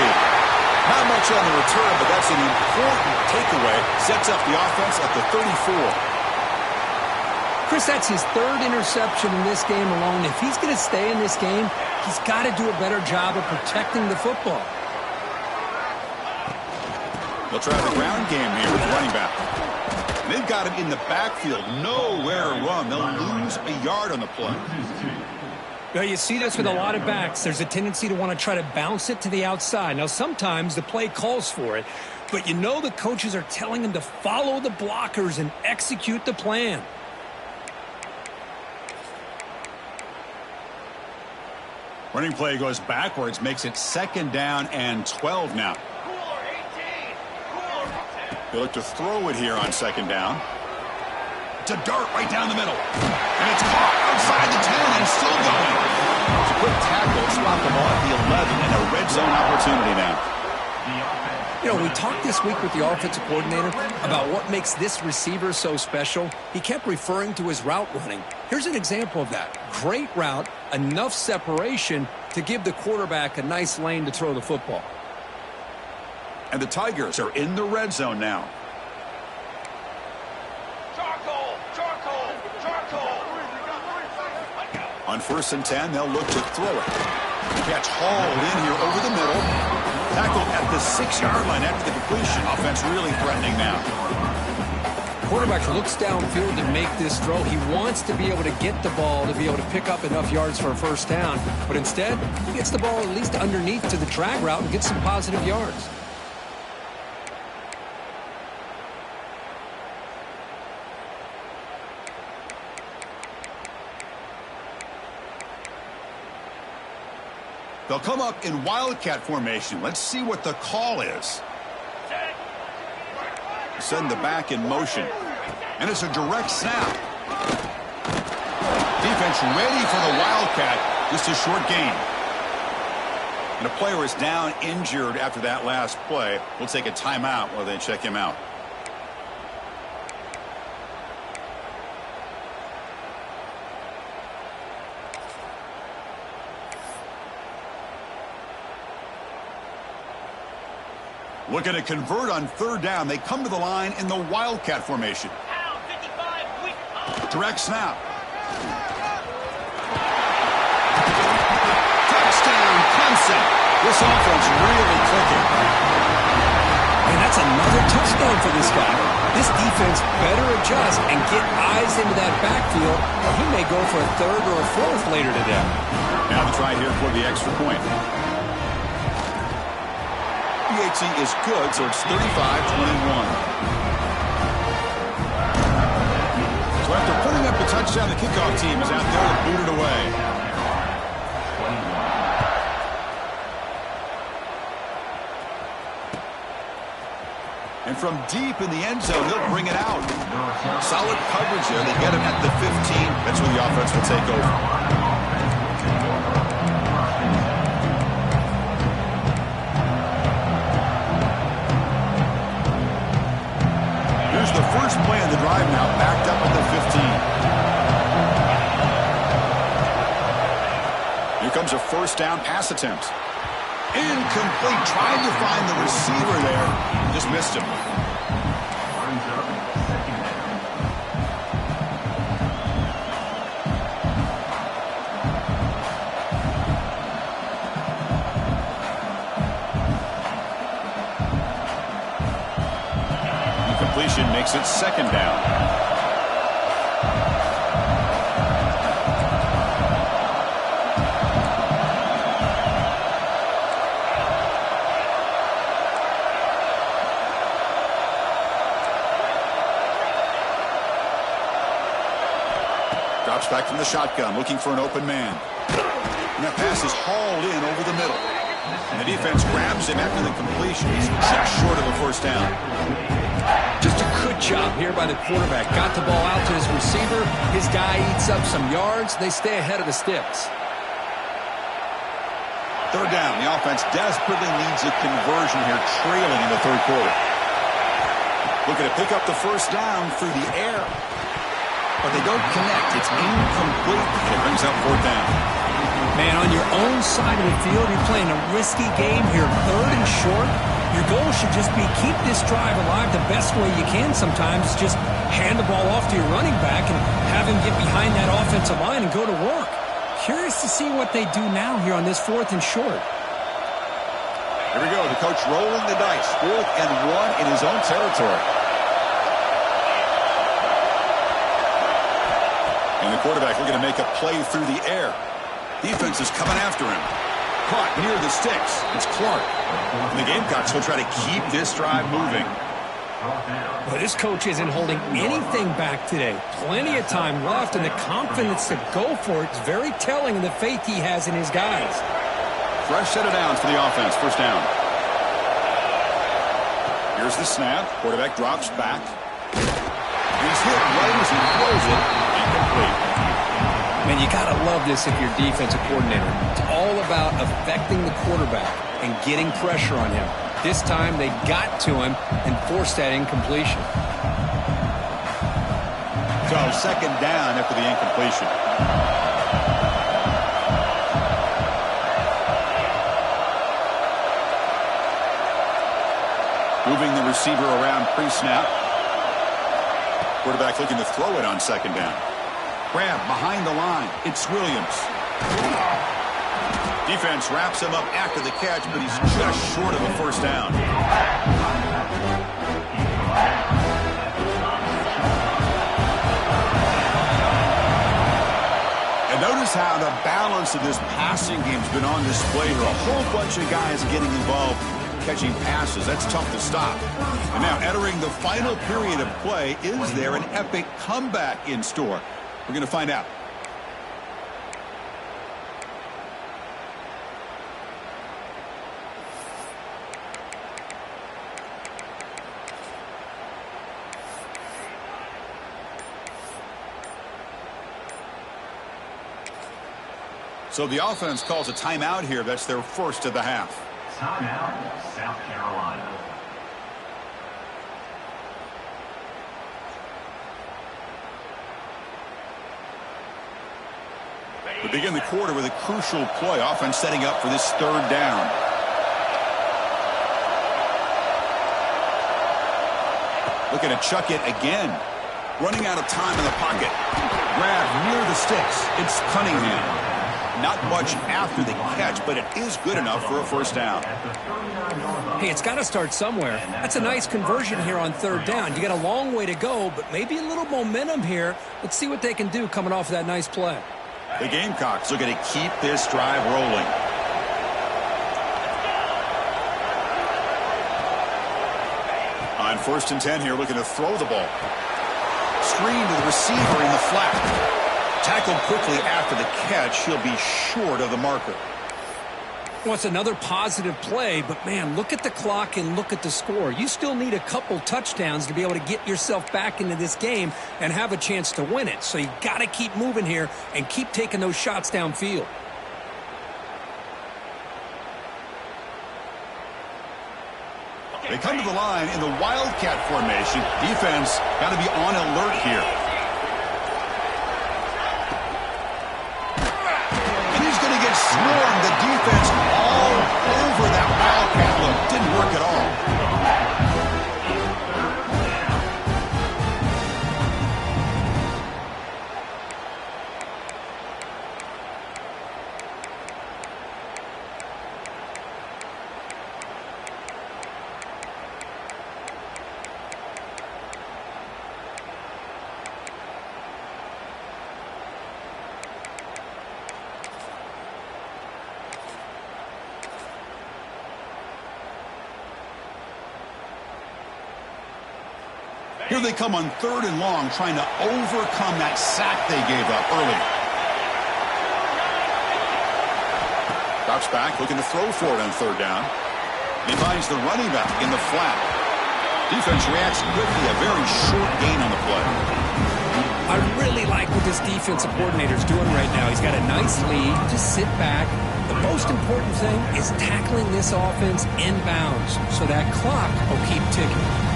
[SPEAKER 1] Not much on the return, but that's an important takeaway. Sets up the offense at the 34.
[SPEAKER 2] Chris, that's his 3rd interception in this game alone. If he's going to stay in this game, he's got to do a better job of protecting the football.
[SPEAKER 1] They'll try the ground game here with the running back. They've got him in the backfield. Nowhere to run. They'll lose a yard on the play.
[SPEAKER 2] Now, you see this with a lot of backs. There's a tendency to want to try to bounce it to the outside. Now, sometimes the play calls for it, but you know the coaches are telling them to follow the blockers and execute the plan.
[SPEAKER 1] Running play goes backwards, makes it 2nd down and 12 now. They look to throw it here on 2nd down. To dart right down the middle. And it's caught outside the 10 and still going. It's a quick tackle, spot the ball at the 11 and a red zone opportunity now.
[SPEAKER 2] You know, we talked this week with the offensive coordinator about what makes this receiver so special. He kept referring to his route running. Here's an example of that. Great route, enough separation to give the quarterback a nice lane to throw the football.
[SPEAKER 1] And the Tigers are in the red zone now. On 1st and 10, they'll look to throw it. Catch hauled in here over the middle. Tackled at the 6-yard line after the completion. Offense really threatening now.
[SPEAKER 2] Quarterback looks downfield to make this throw. He wants to be able to get the ball to be able to pick up enough yards for a 1st down. But instead, he gets the ball at least underneath to the drag route and gets some positive yards.
[SPEAKER 1] They'll come up in wildcat formation. Let's see what the call is. Send the back in motion. And it's a direct snap. Defense ready for the wildcat. Just a short gain. And a player is down injured after that last play. We'll take a timeout while they check him out. Looking to convert on 3rd down. They come to the line in the wildcat formation. Direct snap. Touchdown, Clemson. This offense really clicking.
[SPEAKER 2] And that's another touchdown for this guy. This defense better adjust and get eyes into that backfield, or he may go for a 3rd or a 4th later today.
[SPEAKER 1] Now the try here for the extra point. PAT is good, so it's 35-21. So after putting up a touchdown, the kickoff team is out there to boot it away. And from deep in the end zone, he'll bring it out. Solid coverage there. They get him at the 15. That's where the offense will take over. The first play of the drive now, backed up at the 15. Here comes a 1st down pass attempt. Incomplete. Trying to find the receiver there. Just missed him. Completion makes it 2nd down. Drops back from the shotgun, looking for an open man. And that pass is hauled in over the middle. And the defense grabs him after the completion. He's just short of a 1st down.
[SPEAKER 2] Just a good job here by the quarterback. Got the ball out to his receiver. His guy eats up some yards. They stay ahead of the sticks.
[SPEAKER 1] 3rd down. The offense desperately needs a conversion here, trailing in the 3rd quarter. Looking to pick up the 1st down through the air. But they don't connect. It's incomplete. And it brings up 4th down.
[SPEAKER 2] Man, on your own side of the field, you're playing a risky game here. 3rd and short. Your goal should just be keep this drive alive the best way you can sometimes. Just hand the ball off to your running back and have him get behind that offensive line and go to work. Curious to see what they do now here on this 4th and short.
[SPEAKER 1] Here we go. The coach rolling the dice. 4th and 1 in his own territory. And the quarterback looking to make a play through the air. Defense is coming after him. Caught near the sticks. It's Clark. And the Gamecocks will try to keep this drive moving.
[SPEAKER 2] Well, this coach isn't holding anything back today. Plenty of time left, and the confidence to go for it is very telling of the faith he has in his guys.
[SPEAKER 1] Fresh set of downs for the offense. First down. Here's the snap. Quarterback drops back. He's hit right as he throws it. Incomplete.
[SPEAKER 2] Man, you got to love this if you're defensive coordinator. It's all about affecting the quarterback and getting pressure on him. This time they got to him and forced that incompletion.
[SPEAKER 1] So second down after the incompletion. Moving the receiver around pre-snap. Quarterback looking to throw it on second down. Grab behind the line. It's Williams. Defense wraps him up after the catch, but he's just short of a first down. And notice how the balance of this passing game's been on display here. A whole bunch of guys getting involved catching passes. That's tough to stop. And now entering the final period of play, is there an epic comeback in store? We're going to find out. So the offense calls a timeout here. That's their first of the half.
[SPEAKER 3] Timeout, South Carolina.
[SPEAKER 1] We begin the quarter with a crucial play. Offense setting up for this third down. Looking to chuck it again. Running out of time in the pocket. Grab near the sticks. It's Cunningham. Not much after the catch, but it is good enough for a first down.
[SPEAKER 2] Hey, it's got to start somewhere. That's a nice conversion here on third down. You got a long way to go, but maybe a little momentum here. Let's see what they can do coming off of that nice play.
[SPEAKER 1] The Gamecocks looking to keep this drive rolling. On 1st and 10 here, looking to throw the ball. Screen to the receiver in the flat. Tackled quickly after the catch. He'll be short of the marker.
[SPEAKER 2] Well, it's another positive play, but, man, look at the clock and look at the score. You still need a couple touchdowns to be able to get yourself back into this game and have a chance to win it. So you got to keep moving here and keep taking those shots downfield.
[SPEAKER 1] They come to the line in the Wildcat formation. Defense got to be on alert here. And he's going to get swarmed. The defense all over that Wildcat look. Didn't work at all. Here they come on 3rd and long, trying to overcome that sack they gave up early. Drops back, looking to throw for it on 3rd down. He finds the running back in the flat. Defense reacts quickly, a very short gain on the play.
[SPEAKER 2] I really like what this defensive coordinator is doing right now. He's got a nice lead. Just sit back. The most important thing is tackling this offense inbounds so that clock will keep ticking.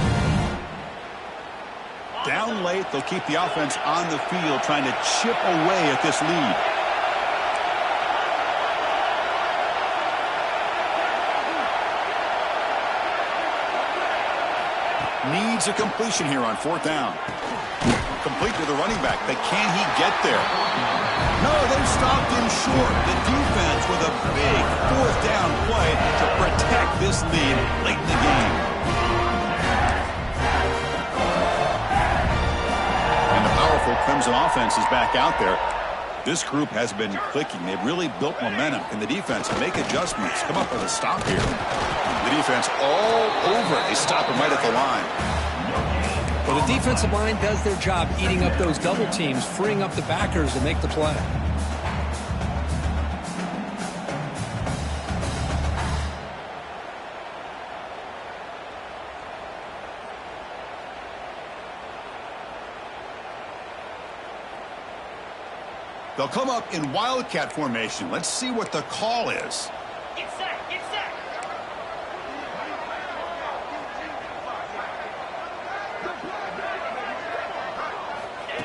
[SPEAKER 1] Down late, they'll keep the offense on the field, trying to chip away at this lead. Needs a completion here on 4th down. Complete to the running back, but can he get there? No, they stopped him short. The defense with a big 4th down play to protect this lead late in the game. Clemson offense is back out there. This group has been clicking. They've really built momentum. Can the defense make adjustments? Come up with a stop here. The defense all over it. They stop him right at the line.
[SPEAKER 2] Well, the defensive line does their job eating up those double teams, freeing up the backers to make the play.
[SPEAKER 1] They'll come up in wildcat formation. Let's see what the call is.
[SPEAKER 4] Get set, get set.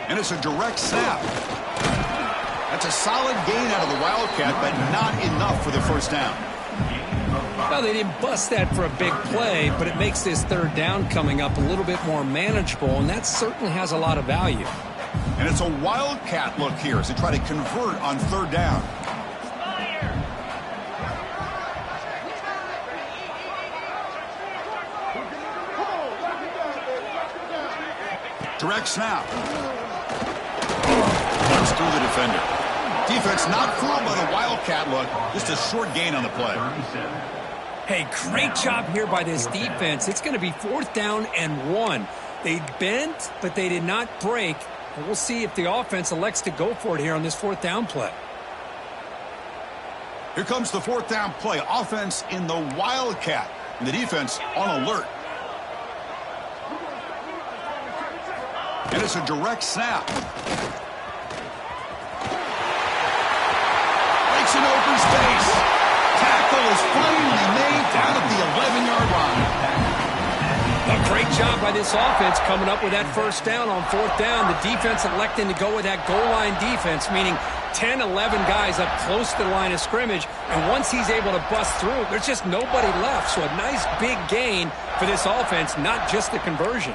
[SPEAKER 1] And it's a direct snap. That's a solid gain out of the wildcat, but not enough for the first down.
[SPEAKER 2] Well, they didn't bust that for a big play, but it makes this third down coming up a little bit more manageable, and that certainly has a lot of value.
[SPEAKER 1] And it's a wildcat look here as they try to convert on third down. Direct snap. Runs through the defender. Defense not fooled by the wildcat look. Just a short gain on the play.
[SPEAKER 2] Hey, great job here by this defense. It's going to be 4th down and 1. They bent, but they did not break. And we'll see if the offense elects to go for it here on this 4th down play.
[SPEAKER 1] Here comes the 4th down play. Offense in the wildcat. And the defense on alert. And it's a direct snap. Breaks in open space. Tackle is finally made down at the 11-yard line.
[SPEAKER 2] A great job by this offense coming up with that first down on 4th down. The defense electing to go with that goal line defense, meaning 10, 11 guys up close to the line of scrimmage. And once he's able to bust through, there's just nobody left. So a nice big gain for this offense, not just the conversion.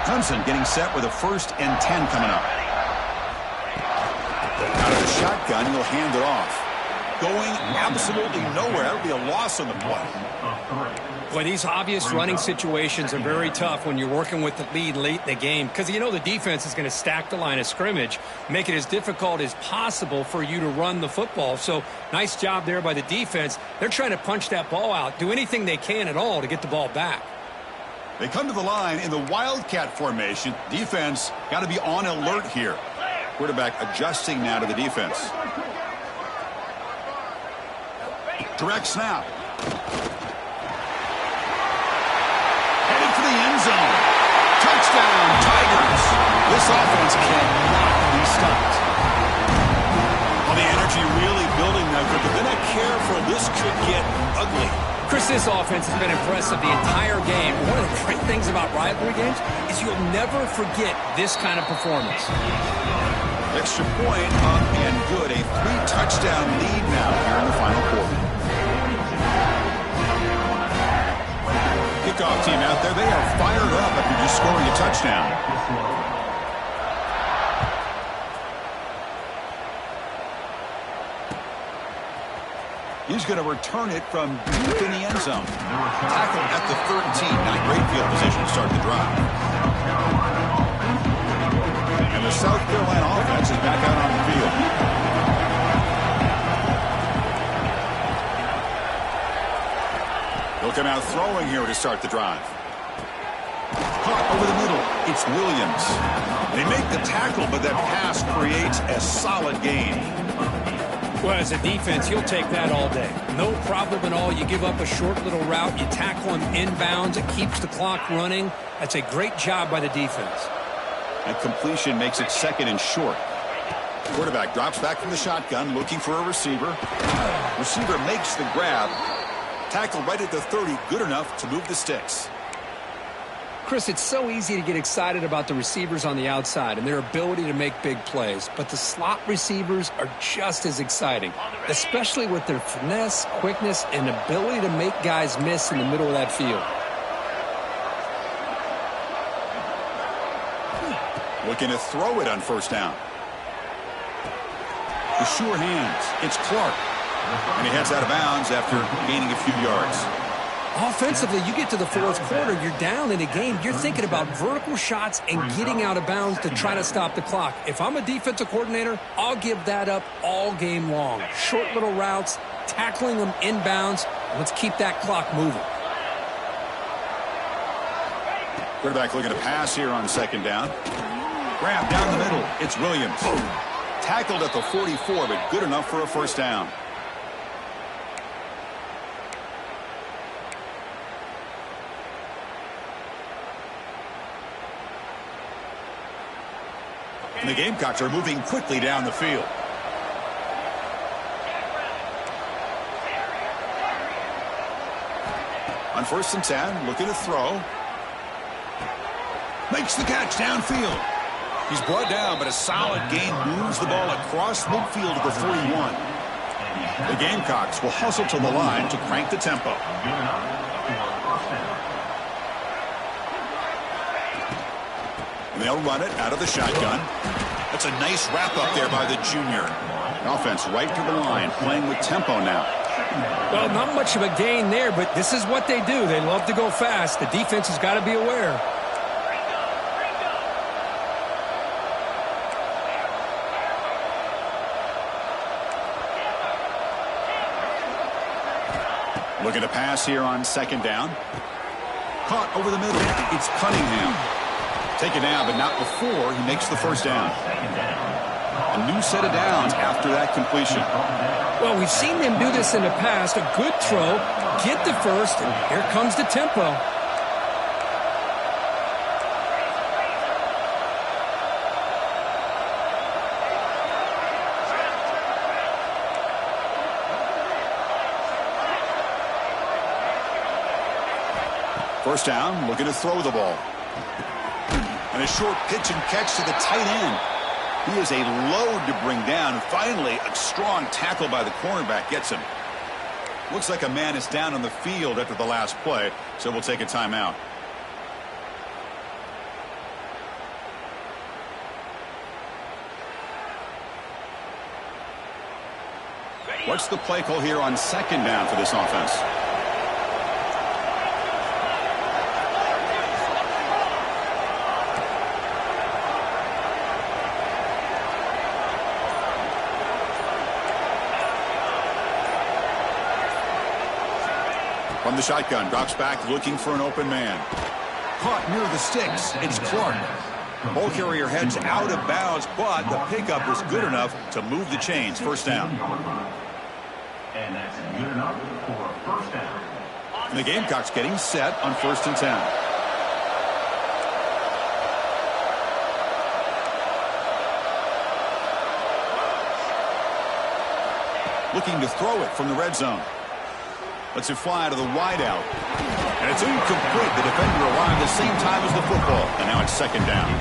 [SPEAKER 1] Clemson getting set with a 1st and 10 coming up. Out of the shotgun, he'll hand it off. Going absolutely nowhere. That'll be a loss on the play.
[SPEAKER 2] Boy, these obvious running situations are very tough when you're working with the lead late in the game because you know the defense is going to stack the line of scrimmage, make it as difficult as possible for you to run the football. So nice job there by the defense. They're trying to punch that ball out, do anything they can at all to get the ball back.
[SPEAKER 1] They come to the line in the wildcat formation. Defense got to be on alert here. Quarterback adjusting now to the defense. Direct snap. Headed for the end zone. Touchdown, Tigers. This offense cannot be stopped. Well, the energy really building now, but they're not careful. This could get ugly.
[SPEAKER 2] Chris, this offense has been impressive the entire game. One of the great things about rivalry games is you'll never forget this kind of performance.
[SPEAKER 1] Extra point up and good. A 3-touchdown lead now here in the final quarter. Kickoff team out there. They are fired up after just scoring a touchdown. He's going to return it from deep in the end zone. Tackle at the 13. Not great field position to start the drive. And the South Carolina offense is back out on the field. They'll come out throwing here to start the drive. Caught over the middle. It's Williams. They make the tackle, but that pass creates a solid gain.
[SPEAKER 2] Well, as a defense, you'll take that all day. No problem at all. You give up a short little route. You tackle him inbounds. It keeps the clock running. That's a great job by the defense.
[SPEAKER 1] And completion makes it 2nd and short. Quarterback drops back from the shotgun, looking for a receiver. Receiver makes the grab. Tackle right at the 30, good enough to move the sticks.
[SPEAKER 2] Chris, it's so easy to get excited about the receivers on the outside and their ability to make big plays, but the slot receivers are just as exciting, especially with their finesse, quickness, and ability to make guys miss in the middle of that field.
[SPEAKER 1] Looking to throw it on 1st down. The sure hands. It's Clark. And he heads out of bounds after gaining a few yards.
[SPEAKER 2] Offensively, you get to the 4th quarter, you're down in a game. You're thinking about vertical shots and getting out of bounds to try to stop the clock. If I'm a defensive coordinator, I'll give that up all game long. Short little routes, tackling them inbounds. Let's keep that clock moving.
[SPEAKER 1] Quarterback looking to pass here on second down. Grab down the middle. It's Williams. Tackled at the 44, but good enough for a first down. And the Gamecocks are moving quickly down the field. On 1st and 10, looking to throw. Makes the catch downfield. He's brought down, but a solid gain moves the ball across midfield to the 41. The Gamecocks will hustle to the line to crank the tempo. And they'll run it out of the shotgun. That's a nice wrap up there by the junior. Offense right to the line, playing with tempo now.
[SPEAKER 2] Well, not much of a gain there, but this is what they do. They love to go fast. The defense has got to be aware.
[SPEAKER 1] Looking to pass here on second down. Caught over the middle. It's Cunningham. Taken down, but not before he makes the first down. A new set of downs after that completion.
[SPEAKER 2] Well, we've seen them do this in the past. A good throw, get the first, and here comes the tempo.
[SPEAKER 1] First down, looking to throw the ball. And a short pitch and catch to the tight end. He is a load to bring down. And finally, a strong tackle by the cornerback gets him. Looks like a man is down on the field after the last play, so we'll take a timeout. What's the play call here on second down for this offense? From the shotgun, drops back looking for an open man. Caught near the sticks. It's Clark. Ball carrier heads out of bounds, but the pickup is good enough to move the chains. First down.
[SPEAKER 3] And that's good enough for a first down.
[SPEAKER 1] And the Gamecocks getting set on 1st and 10. Looking to throw it from the red zone. Lets it fly to the wideout. And it's incomplete. The defender arrived the same time as the football. And now it's second down.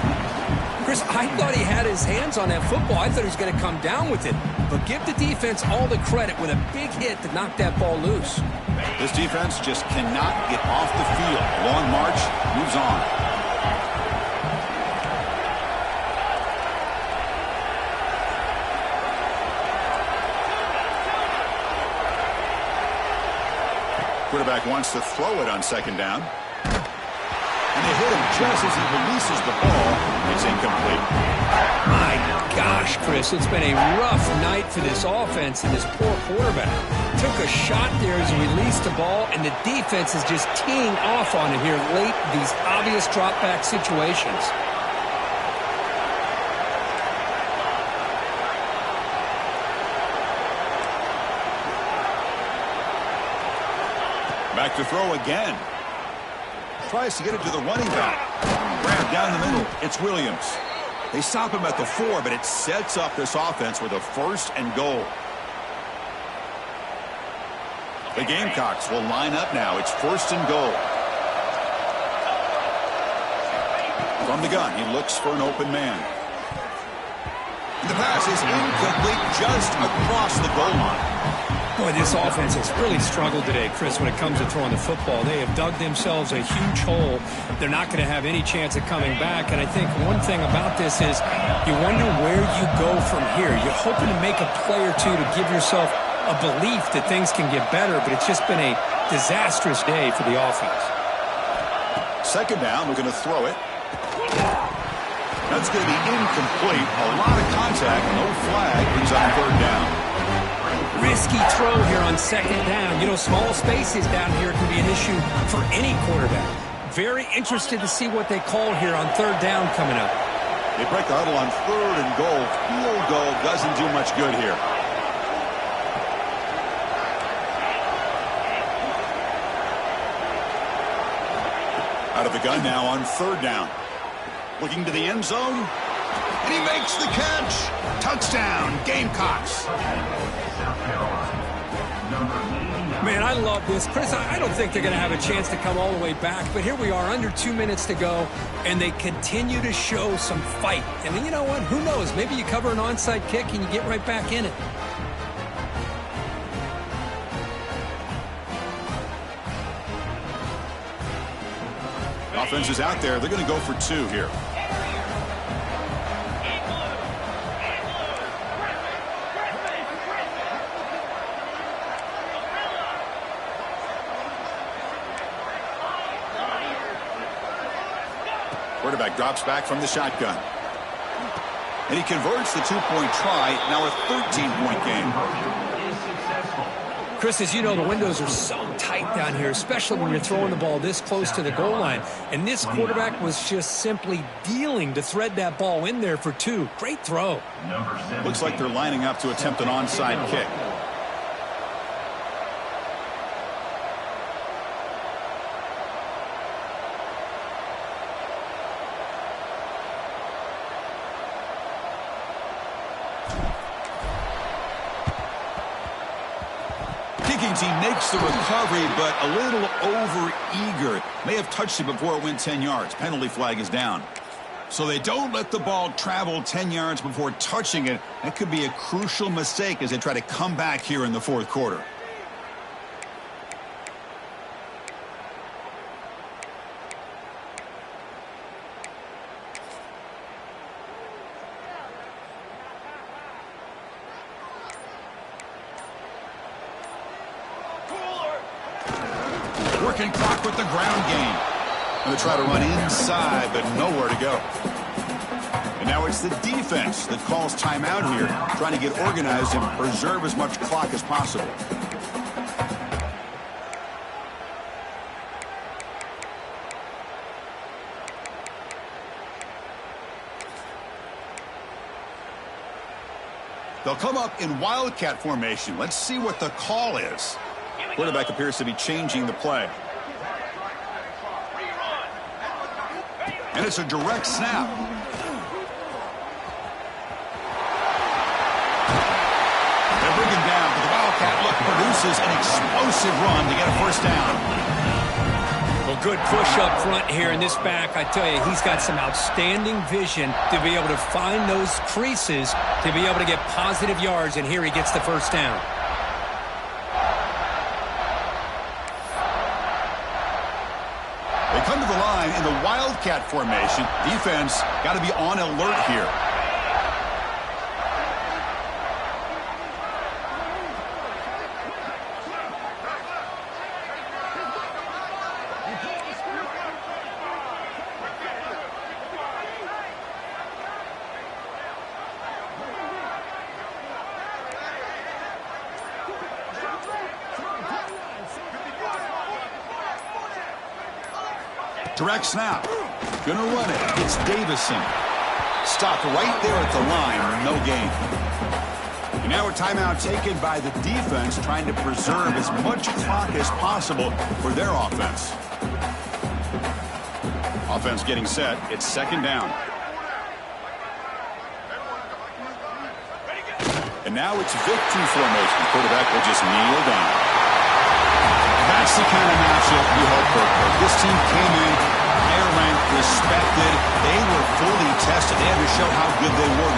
[SPEAKER 2] Chris, I thought he had his hands on that football. I thought he was going to come down with it. But give the defense all the credit with a big hit to knock that ball loose.
[SPEAKER 1] This defense just cannot get off the field. Long march, moves on. Quarterback wants to throw it on second down. And they hit him just as he releases the ball. It's incomplete.
[SPEAKER 2] My gosh, Chris, it's been a rough night for this offense and this poor quarterback. Took a shot there as he released the ball, and the defense is just teeing off on it here late in these obvious drop-back situations.
[SPEAKER 1] Back to throw again. Tries to get it to the running back. Grab down the middle. It's Williams. They stop him at the 4, but it sets up this offense with a 1st and goal. The Gamecocks will line up now. It's 1st and goal. From the gun, he looks for an open man. And the pass is incomplete just across the goal line.
[SPEAKER 2] Boy, this offense has really struggled today, Chris, when it comes to throwing the football. They have dug themselves a huge hole. They're not going to have any chance of coming back. And I think one thing about this is you wonder where you go from here. You're hoping to make a play or two to give yourself a belief that things can get better, but it's just been a disastrous day for the offense.
[SPEAKER 1] Second down, we're going to throw it. That's going to be incomplete. A lot of contact, no flag, brings on 3rd down.
[SPEAKER 2] Risky throw here on second down. You know, small spaces down here can be an issue for any quarterback. Very interested to see what they call here on third down coming up.
[SPEAKER 1] They break the huddle on 3rd and goal. Field goal doesn't do much good here. Out of the gun now on 3rd down. Looking to the end zone. And he makes the catch. Touchdown, Gamecocks.
[SPEAKER 2] Man, I love this. Chris, I don't think they're going to have a chance to come all the way back, but here we are, under 2 minutes to go, and they continue to show some fight. And you know what? Who knows? Maybe you cover an onside kick and you get right back in it.
[SPEAKER 1] Offense is out there. They're going to go for 2 here. Quarterback drops back from the shotgun. And he converts the 2-point try. Now a 13-point game.
[SPEAKER 2] Chris, as you know, the windows are so tight down here, especially when you're throwing the ball this close to the goal line. And this quarterback was just simply dealing to thread that ball in there for 2. Great throw.
[SPEAKER 1] Looks like they're lining up to attempt an onside kick. He makes the recovery, but a little over-eager. May have touched it before it went 10 yards. Penalty flag is down. So they don't let the ball travel 10 yards before touching it. That could be a crucial mistake as they try to come back here in the 4th quarter. Working clock with the ground game. Going to try to run inside, but nowhere to go. And now it's the defense that calls timeout here, trying to get organized and preserve as much clock as possible. They'll come up in wildcat formation. Let's see what the call is. Quarterback appears to be changing the play. And it's a direct snap. They're bringing down, but the wildcat look produces an explosive run to get a first down.
[SPEAKER 2] Well, good push up front here in this back. I tell you, he's got some outstanding vision to be able to find those creases, to be able to get positive yards, and here he gets the first down.
[SPEAKER 1] Come to the line in the wildcat formation. Defense got to be on alert here. Direct snap. Gonna run it. It's Davison. Stopped right there at the line. No gain. And now a timeout taken by the defense, trying to preserve as much clock as possible for their offense. Offense getting set. It's 2nd down. And now it's victory formation. The quarterback will just kneel down. That's the kind of matchup you hope for. This team came in higher ranked, respected. They were fully tested. They had to show how good they were.